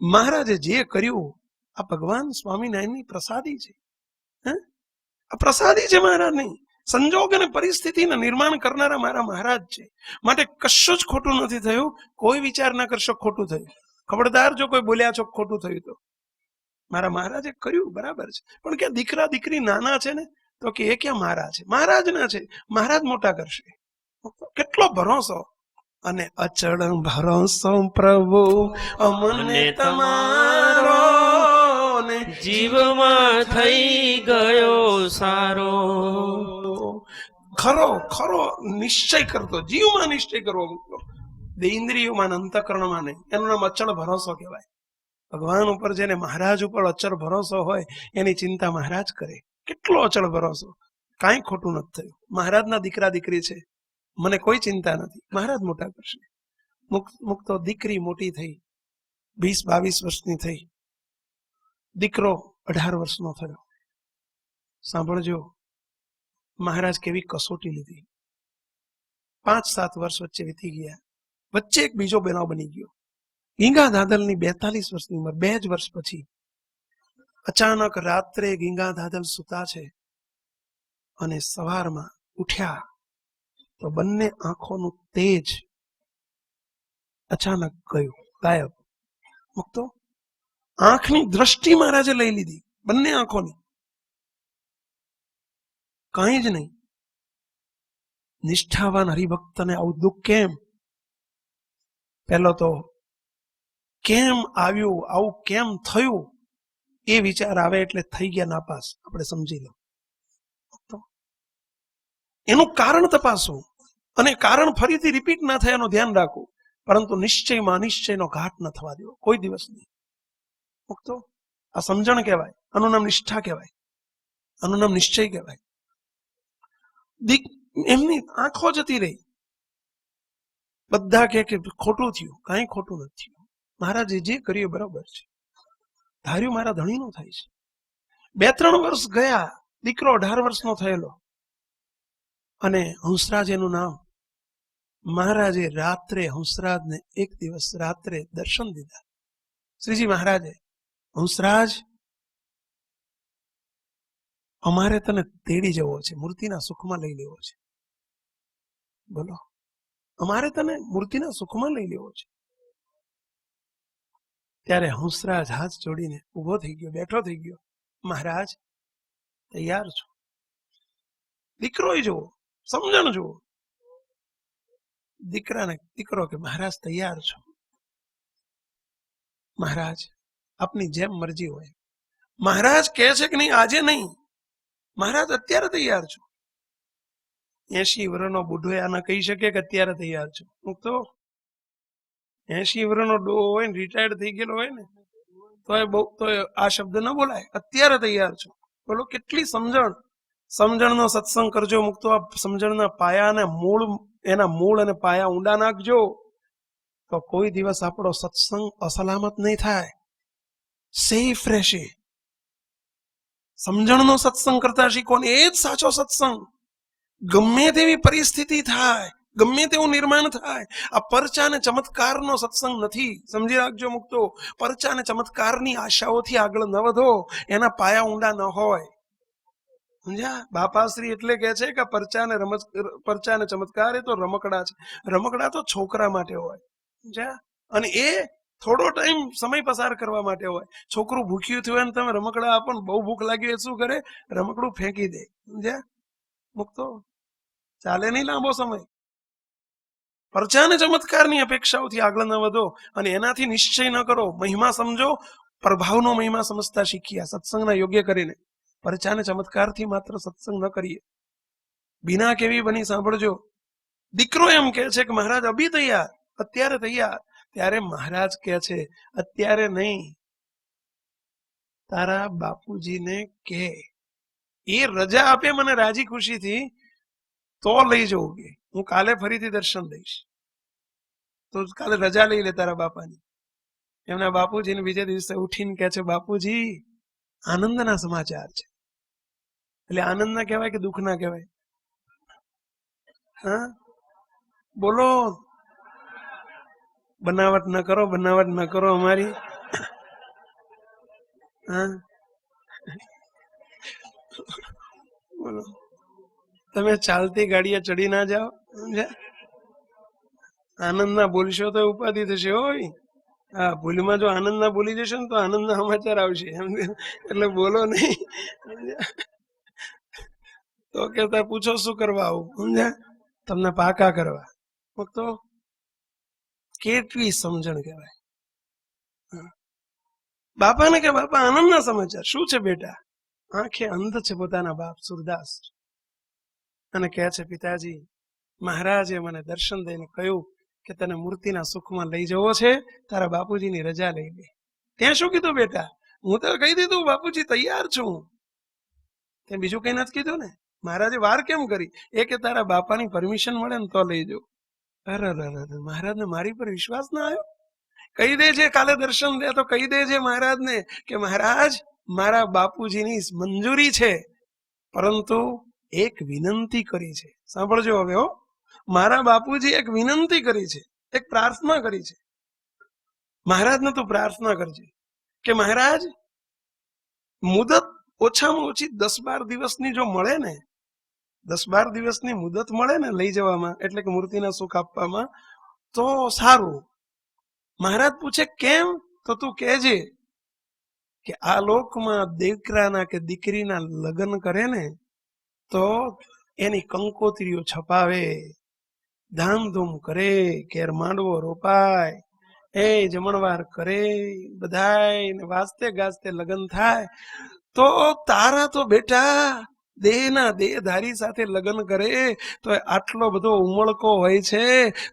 મહારાજે જે કર્યું આ ભગવાન સ્વામિનારાયણની પ્રસાદી છે. આ પ્રસાદી છે મહારાજની. સંજોગ અને પરિસ્થિતિના નિર્માણ કરનારા મારા મહારાજ છે, માટે કશું જ ખોટું નથી થયું. કોઈ વિચાર ના કરશો ખોટું થયું. ખબરદાર જો કોઈ બોલ્યા છો ખોટું થયું તો. મારા મહારાજે કર્યું બરાબર છે. પણ ક્યાં દીકરા દીકરી નાના છે ને, તો કે એ ક્યાં મારા છે? મહારાજના છે, મહારાજ મોટા કરશે. કેટલો ભરોસો અને અચળ ભરોસો પ્રભુ અમને તમારો, જીવમાં થઈ ગયો સારો. ખરો ખરો નિશ્ચય કરતો, જીવમાં નિશ્ચય કરવો. ઇન્દ્રિયોમાં અંતઃકરણમાં નહીં. એનું નામ અચળ ભરોસો કહેવાય. ભગવાન ઉપર જેને મહારાજ ઉપર અચળ ભરોસો હોય એની ચિંતા મહારાજ કરે. કેટલો અચળ ભરોસો, કાંઈ ખોટું નથી થયું. મહારાજના દીકરા દીકરી છે, મને કોઈ ચિંતા નથી, મહારાજ મોટા કરશે. મુક્તો દીકરી મોટી થઈ, 20-22 વર્ષની થઈ. દીકરો 18 વર્ષનો થયો. સાંભળજો, મહારાજ કેવી કસોટી લીધી. 5-7 વર્ષ વચ્ચે વીતી ગયા. વચ્ચે એક બીજો બનાવ બની ગયો. ગીંગા ધાધલની 42 વર્ષની ઉંમર, 2 જ વર્ષ પછી અચાનક રાત્રે ગીંગા ધાધલ સૂતા છે અને સવારમાં ઉઠ્યા તો બંને આંખોનું તેજ અચાનક ગયું, ગાયબ. મુક્તો આંખની દ્રષ્ટિ મહારાજે લઈ લીધી, બંને આંખોની. કઈ જ નહીં. નિષ્ઠાવાન હરિભક્તને આવું દુઃખ કેમ? પહેલો તો કેમ આવ્યું, આવું કેમ થયું, એ વિચાર આવે એટલે થઈ ગયા નાપાસ. આપણે સમજી લો. એનું કારણ તપાસવું અને કારણ ફરીથી રિપીટ ના થાય એનું ધ્યાન રાખવું, પરંતુ નિશ્ચયમાં અનિશ્ચયનો ઘાટ ન થવા દેવો કોઈ દિવસ નહીં. મુક્તો આ સમજણ કહેવાય, આનું નામ નિષ્ઠા કહેવાય, આનું નામ નિશ્ચય કહેવાય. એમની આંખો જતી રહી. બધા કે ખોટું થયું, કાંઈ ખોટું નથી થયું. મહારાજે જે કર્યું બરાબર છે, ધાર્યું મારા ધણીનું થાય છે. 2-3 વર્ષ ગયા, દીકરો 18 વર્ષનો થયેલો. અને હંસરાજ એનું નામ. મહારાજે રાત્રે હંસરાજને એક દિવસ રાત્રે દર્શન દીધા. શ્રીજી મહારાજે, હંસરાજ, અમારે તને તેડી જવો છે, મૂર્તિના સુખમાં લઈ લેવો છે. બોલો, અમારે તને મૂર્તિના સુખમાં લઈ લેવો છે. ત્યારે હંસરાજ હાથ જોડીને ઊભો થઈ ગયો, બેઠો થઈ ગયો. મહારાજ, તૈયાર છું. દીકરો જુઓ, સમજણ જુઓ. દીકરો કે મહારાજ તૈયાર છું. મહારાજ, આપની જેમ મરજી હોય. મહારાજ કહે છે કે નહીં, આજે નહીં. મહારાજ, અત્યારે તૈયાર છું. 80 વર્ષનો બુઢો આના કહી શકે કે અત્યારે તૈયાર છું? હું તો 80 વર્ષનો ડોહો હોય ને, રિટાયર્ડ થઈ ગયેલો હોય ને, તો આ શબ્દ ન બોલાય. અત્યારે તૈયાર છું. બોલો, કેટલી સમજણ. સમજણનો સત્સંગ કરજો મુક્તો. આ સમજણના પાયા અને મૂળ, એના મૂળ અને પાયા ઊંડા નાખજો, તો કોઈ દિવસ આપણો સત્સંગ અસલામત નહીં થાય, સેફ રહેશે. સમજણનો સત્સંગ કરતા શીખો ને, એ જ સાચો સત્સંગ. ગમે તેવી પરિસ્થિતિ થાય, ગમે તેવું નિર્માણ થાય, આ પરચા અને ચમત્કારનો સત્સંગ નથી. સમજી રાખજો મુક્તો. પરચા અને ચમત્કારની આશાઓથી આગળ ન વધો, એના પાયા ઊંડા ન હોય. સમજ્યા? બાપાશ્રી એટલે કે છે કે પરચા અને ચમત્કાર એ તો રમકડા છે. રમકડા તો છોકરા માટે હોય. સમજ્યા? અને એ થોડો ટાઈમ સમય પસાર કરવા માટે હોય. છોકરું ભૂખ્યું થયું હોય ને તમે રમકડા આપો ને, બહુ ભૂખ લાગી હોય, શું કરે? રમકડું ફેંકી દે. સમજ્યા મુક્તો? ચાલે નહીં લાંબો સમય. પરચા અને ચમત્કારની અપેક્ષાઓથી આગળ ન વધો અને એનાથી નિશ્ચય ન કરો. મહિમા સમજો, પ્રભાવનો મહિમા સમજતા શીખ્યા સત્સંગના યોગ્ય કરીને. પરચા અને ચમત્કારથી માત્ર સત્સંગ ન કરીએ. બીના કેવી બની સાંભળજો. દીકરો એમ કે છે કે મહારાજ અભી તૈયાર, અત્યારે તૈયાર. ત્યારે મહારાજ કે છે, અત્યારે નહીં, તારા બાપુજીને કે એ રજા આપે મને રાજી ખુશીથી, તો લઈ જવું. કે હું કાલે ફરીથી દર્શન દઈશ, તો કાલે રજા લઈ લે તારા બાપાની. એમના બાપુજીને બીજે દિવસે ઉઠીને કે છે, બાપુજી આનંદના સમાચાર છે. એટલે આનંદ ના કહેવાય કે દુઃખ ના કહેવાય? હા બોલો, બનાવટ ન કરો, બનાવટ ન કરો અમારી. હા બોલો, તમે ચાલતી ગાડીએ ચડી ના જાઓ. આનંદ ના બોલશો તો ઉપાધિ થશે. હોય હા, ભૂલમાં જો આનંદ ના બોલી જશો ને તો આનંદ ના સમાચાર આવશે. એટલે બોલો નહીં. તો કેતા પૂછો શું કરવા આવું? સમજ્યા? તમને પાકા કરવા. તો કેટલી સમજણ કહેવાય. બાપાને કે બાપા આનંદના સમાચાર શું છે બેટા? આંખે અંધ છે પોતાના બાપ સુરદાસ, અને કહે છે, પિતાજી મહારાજે મને દર્શન દઈને કહ્યું કે તને મૂર્તિના સુખમાં લઈ જવો છે, તારા બાપુજીની રજા લઈ લે. ત્યાં શું કીધું બેટા? હું તો કહી દીધું બાપુજી તૈયાર છું. તે બીજું કઈ નથી કીધું ને. મહારાજે વાર કેમ કરી? એ કે તારા બાપાની પરમિશન મળે ને તો લઈ જાઉં. અરે મહારાજને મારી પર વિશ્વાસ ના આવ્યો. કહી દેજે કાલે દર્શન દે તો કહી દેજે મહારાજને કે મહારાજ મારા બાપુજીની મંજૂરી છે, પરંતુ એક વિનંતી કરી છે. સાંભળજો હવે હો, મારા બાપુજી એક વિનંતી કરી છે, એક પ્રાર્થના કરી છે. મહારાજને તું પ્રાર્થના કરજે કે મહારાજ મુદત ઓછામાં ઓછી 10-12 દિવસની જો મળે ને, 10-12 દિવસની મુદત મળે ને લઈ જવામાં, એટલે કે મૂર્તિના સુખ આપવામાં, તો સારું. મહારાજ પૂછે કેમ? તો તું કહેજે કે આ લોકમાં દીકરાના કે દીકરીના લગ્ન કરે ને તો એની કંકોત્રીઓ છપાવે, ધામધૂમ કરે, ઘેર માંડવો રોપાય, એ જમણવાર કરે, બધાય વાજતે ગાજતે લગ્ન થાય. તો તારા તો બેટા દેહના દેહધારી સાથે લગ્ન કરે તો આટલો બધો ઉમળકો હોય છે,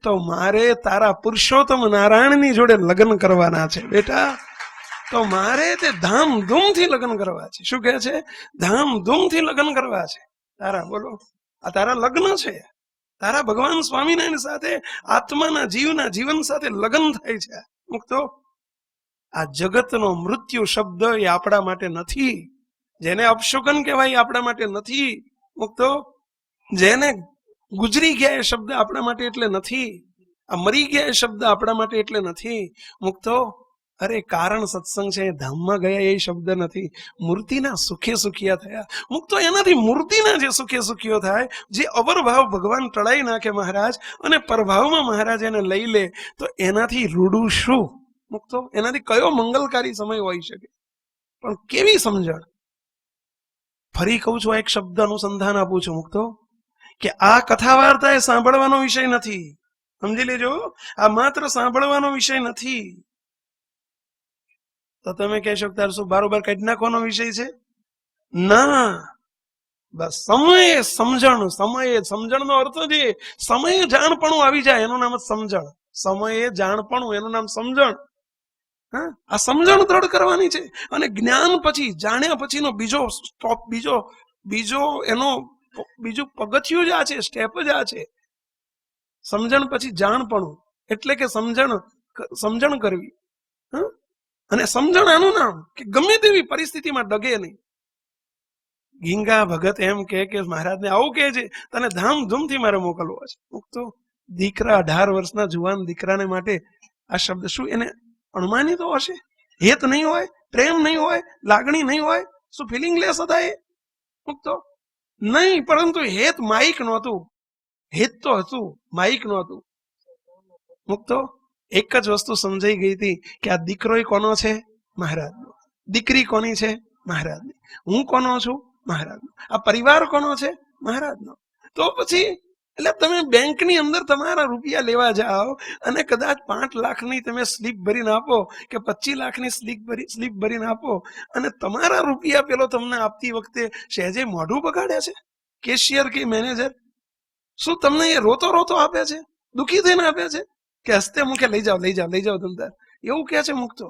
તો મારે તારા પુરુષોત્તમ નારાયણની જોડે લગ્ન કરવાના છે બેટા. તો મારે તે ધામધૂમથી લગ્ન કરવા છે. શું કહે છે? ધામધૂમથી લગ્ન કરવા છે તારા. બોલો, આ તારા લગ્ન છે. તારા ભગવાન સ્વામિનારાયણ સાથે, આત્માના જીવના જીવન સાથે લગ્ન થાય છે. મુક્તો, આ જગતનો મૃત્યુ શબ્દ એ આપણા માટે નથી. જેને અપશુકન કહેવાય આપણા માટે નથી. મુક્તો, જેને ગુજરી ગયા એ શબ્દ આપણા માટે એટલે નથી, આ મરી ગયા એ શબ્દ આપણા માટે એટલે નથી. મુક્તો અરે કારણ સત્સંગ છે, ધામમાં ગયા એ શબ્દ નથી. મૂર્તિના સુખે સુખિયા થયા. મુક્તો એનાથી મૂર્તિના જે સુખે સુખિયો થાય, જે અવરભાવ ભગવાન ટળાઈ નાખે મહારાજ, અને પરભાવમાં મહારાજ એને લઈ લે, તો એનાથી રૂડું શું? મુક્તો એનાથી કયો મંગલકારી સમય હોઈ શકે? પણ કેવી સમજણ! ફરી કહું છું, એક શબ્દ અનુસંધાન આપું છું મુક્તો, કે આ કથા વાર્તા એ સાંભળવાનો વિષય નથી. સમજી લેજો, આ માત્ર સાંભળવાનો વિષય નથી. તો તમે કહેશો તાર શું બારોબાર કાઢી નાખવાનો વિષય છે? ના, બસ સમયે સમજણ. સમયે સમજણનો અર્થ છે સમયે જાણપણું આવી જાય, એનું નામ જ સમજણ. સમયે જાણપણું, એનું નામ સમજણ. હા, આ સમજણ દ્રઢ કરવાની છે. અને જ્ઞાન પછી, જાણ્યા પછીનો બીજો સ્ટોપ, બીજું પગથિયું જ આ છે, સ્ટેપ જ આ છે. સમજણ પછી જાણપણું, એટલે કે સમજણ કરવી. હા, અને સમજણ આનું નામ કે ગમે તેવી પરિસ્થિતિમાં ડગે નહીં. ગીંગા ભગત એમ કે મહારાજને આવું કહે છે, તને ધામધૂમથી મારે મોકલવો છે. તો દીકરા 18 વર્ષના જુવાન દીકરાને માટે આ શબ્દ શું એને અણમાની તો હશે? હેત નહીં હોય, પ્રેમ નહીં હોય, લાગણી નહીં હોય, શું ફિલિંગલેસ હતા એ? મુક્તો નહીં, પરંતુ હેત માઇક નહોતું. હેત તો હતું, માઇક નહોતું. મુક્તો એક જ વસ્તુ સમજાઈ ગઈ હતી કે આ દીકરો કોનો છે? મહારાજનો. દીકરી કોની છે? મહારાજની. હું કોનો છું? મહારાજનો. આ પરિવાર કોનો છે? મહારાજનો. તો પછી એટલે તમે બેંકની અંદર તમારા રૂપિયા લેવા જાઓ અને કદાચ 5 લાખની તમે સ્લીપ ભરીને આપો કે 25 લાખની સ્લીપ ભરીને આપો, અને તમારા રૂપિયા પેલો તમને આપતી વખતે સહેજે મોઢું બગાડે છે કેશિયર કે મેનેજર? શું તમને એ રોતો રોતો આપે છે? દુઃખી થઈને આપે છે કે હસ્તે મુખે લઈ જાઓ ધંધા, એવું કે છે મુક્તો?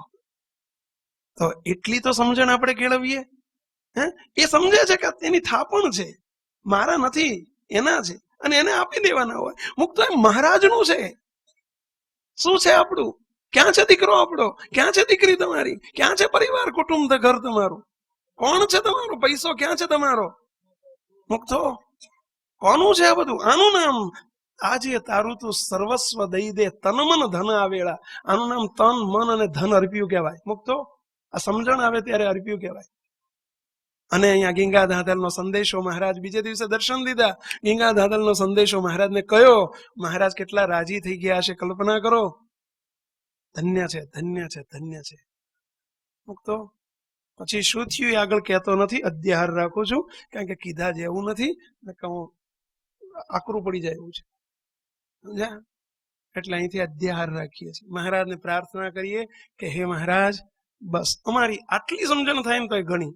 તો એટલી તો સમજણ આપણે કેળવીએ. એ સમજે છે કે એની થાપણ છે, મારા નથી, એના છે, અને એને આપી દેવાના હોય. મુક્તો એ મહારાજનું છે. શું છે આપણું? ક્યાં છે દીકરો આપણો? ક્યાં છે દીકરી તમારી? ક્યાં છે પરિવાર, કુટુંબ, ઘર તમારું? કોણ છે તમારો? પૈસો ક્યાં છે તમારો? મુક્તો કોનું છે આ બધું? આનું નામ આજે તારું તું સર્વસ્વ દઈ દે, તન મન ધન આવેલા. આનું નામ તન મન અને ધન અર્પ્યું કહેવાય. મુક્તો આ સમજણ આવે ત્યારે અર્પ્યું કહેવાય. અને અહીંયા ગીંગા ધાધલનો સંદેશો મહારાજ બીજે દિવસે દર્શન દીધા. ગીંગા ધાધલનો સંદેશો મહારાજને કયો, મહારાજ કેટલા રાજી થઈ ગયા હશે, કલ્પના કરો. ધન્ય છે, ધન્ય છે, ધન્ય છે. મુક્તો પછી શું થયું એ આગળ કહેતો નથી, અધ્યાહાર રાખું છું, કારણ કે કીધા જેવું નથી, આકરું પડી જાય એવું છે. સમજ્યા? એટલે અહીંથી અધ્યાહાર રાખીએ છીએ. મહારાજને પ્રાર્થના કરીએ કે હે મહારાજ, બસ અમારી આટલી સમજણ થાય ને તો ઘણી.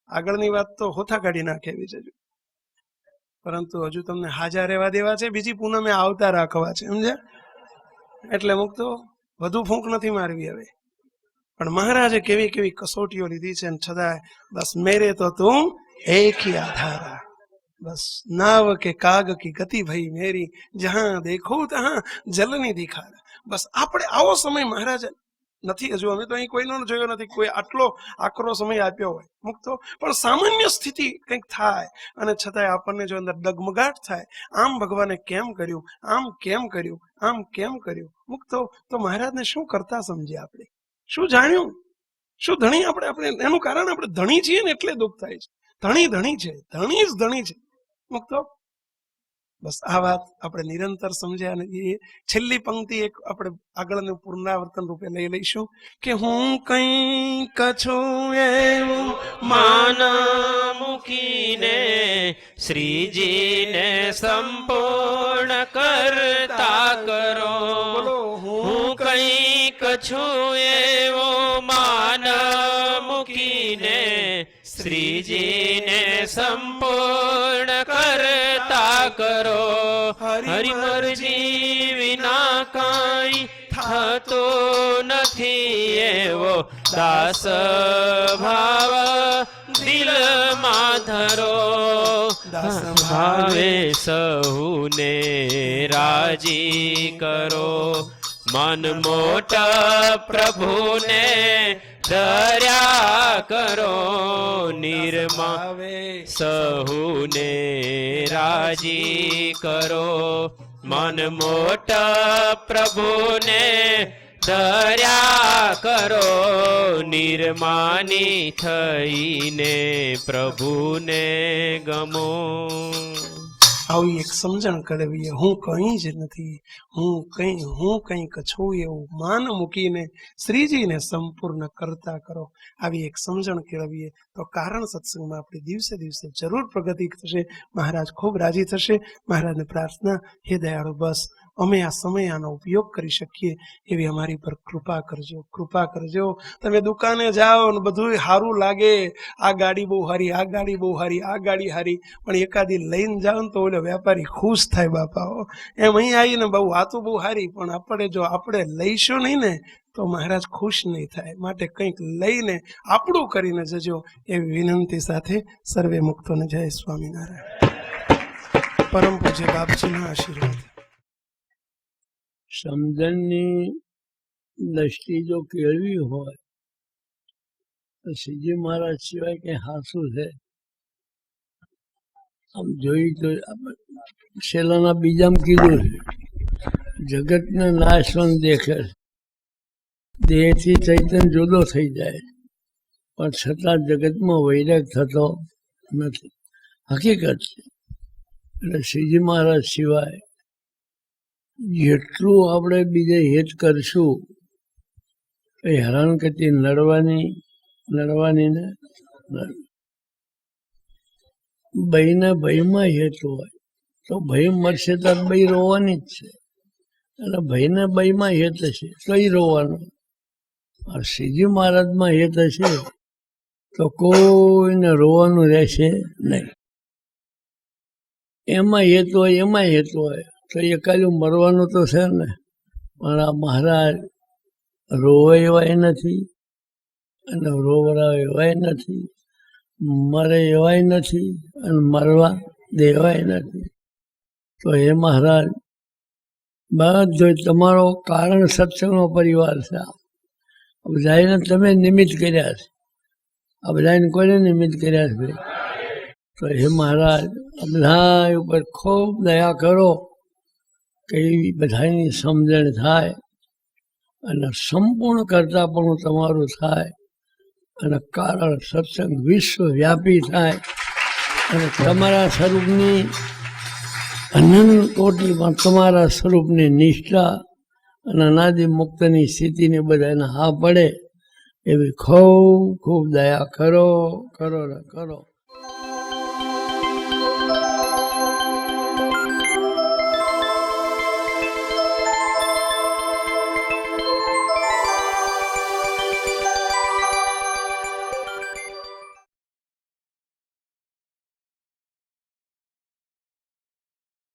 આગળની વાત તો હોથા કાઢી નાખે એવી છે, પરંતુ હજુ તમને હાજર રહેવા દેવા છે, બીજી પૂનમે આવતા રાખવા છે. સમજ્યા? એટલે મુક્તો વધુ ફૂંક નથી મારવી હવે. પણ મહારાજે કેવી કેવી કસોટીઓ લીધી છે, છતાં બસ મેરે તો તું એક ही आधारा, बस नाव के काग की गति भई मेरी, जहां देखो तहां जलनी दिखारा. બસ આપણે આવો સમય મહારાજ નથી, હજુ અમે તો અહીં કોઈનો જોયો નથી કોઈ આટલો આકરો સમય આપ્યો હોય. મુક્તો પણ સામાન્ય સ્થિતિ કંઈક થાય અને છતાંય આપણને જો અંદર ડગમગાટ થાય, આમ ભગવાને કેમ કર્યું, આમ કેમ કર્યું, આમ કેમ કર્યું. મુક્તો તો મહારાજને શું કરતા સમજ્યા આપણે? શું જાણ્યું? શું ધણી આપણે એનું કારણ આપણે ધણી છીએ ને એટલે દુઃખ થાય છે. ધણી છે, ધણી જ ધણી છે. મુક્તો બસ આ વાત આપણે નિરંતર સમજ્યા. અને એ છેલ્લી પંક્તિ એક આપણે આગળનું પુનરાવર્તન રૂપે લઈ લઈશું કે હું કંઈક છું એવું માન મૂકીને શ્રીજીને સંપૂર્ણ કરતા કરો. હું કંઈક છું એવો માન મૂકીને શ્રીજીને સંપૂર્ણ કરતા કરો. હરિ મરજી વિના કાંઈ થતો નથી એવો દાસ ભાવ દિલમાં ધરો. દાસ ભાવે સહુને રાજી કરો. મન મોટા પ્રભુને દર્યા કરો નિર્મા આવે સહુને રાજી કરો મન મોટા પ્રભુને દર્યા કરો નિર્માની થઈને પ્રભુને ગમો. આવી એક સમજણ કરવી, હું કંઈ જ નથી, હું કંઈક છું એવું માન મૂકીને શ્રીજીને સંપૂર્ણ કરતા કરો. આવી એક સમજણ કેળવીએ તો કારણ સત્સંગમાં આપણી દિવસે દિવસે જરૂર પ્રગતિ થશે. મહારાજ ખૂબ રાજી થશે. મહારાજને પ્રાર્થના, હે દયાળુ, બસ અમે આ સમય આનો ઉપયોગ કરી શકીએ એવી અમારી પર કૃપા કરજો, કૃપા કરજો. તમે દુકાને જાઓ ને બધું સારું લાગે, આ ગાડી બહુ સારી, આ ગાડી બહુ સારી, આ ગાડી સારી, પણ એકાદી લઈને જાઓ ને તો ઓલો વેપારી ખુશ થાય બાપાઓ. એમ અહીં આવીને બહુ વાતો બહુ સારી, પણ આપણે જો આપણે લઈશું નહીં ને તો મહારાજ ખુશ નહીં થાય. માટે કંઈક લઈને આપણું કરીને જજો એવી વિનંતી સાથે સર્વે મુક્તોને જય સ્વામિનારાયણ. પરમ પૂજ્ય બાપજીના આશીર્વાદ. સમજણની દ્રષ્ટિ જો કેળવી હોય તો શ્રીજી મહારાજ સિવાય કઈ હાસું છે? આમ જોઈ તો છેલ્લાના બીજામાં કીધું છે, જગતને નાશવંત દેખે, દેહથી ચૈતન્ય જુદો થઈ જાય પણ છતાં જગતમાં વૈરાગ થતો નથી. હકીકત છે. એટલે શ્રીજી મહારાજ સિવાય જેટલું આપણે બીજે હિત કરશું એ હેરાનગતિ નડવાની ને ભયને ભયમાં હેત હોય તો ભય મરશે તો ભય રોવાની જ છે, અને ભયને ભયમાં હેત હશે તો એ રોવાનું. আর શ્રીજી મહારાજમાં હેત હશે તો કોઈને રોવાનું રહેશે નહીં. એમાં હેત હોય તો એકાલું મરવાનું તો છે ને, પણ આ મહારાજ રોવે એવાય નથી અને રોવરાવે એવાય નથી, મરે એવાય નથી અને મરવા દેવાય નથી. તો એ મહારાજ બધો તમારો કારણ સત્સંગનો પરિવાર છે. આ બધાને તમે નિમિત્ત કર્યા છે, આ બધાને કોઈને નિમિત્ત કર્યા છે? તો હે મહારાજ આ બધા ઉપર ખૂબ દયા કરો કે એવી બધાની સમજણ થાય અને સંપૂર્ણ કરતા પણ તમારું થાય અને કારણ સત્સંગ વિશ્વવ્યાપી થાય અને તમારા સ્વરૂપની અનંત કોટીમાં તમારા સ્વરૂપની નિષ્ઠા અને અનાદિ મુક્તની સ્થિતિને બધાને હા પડે એવી ખૂબ ખૂબ દયા કરો ને કરો.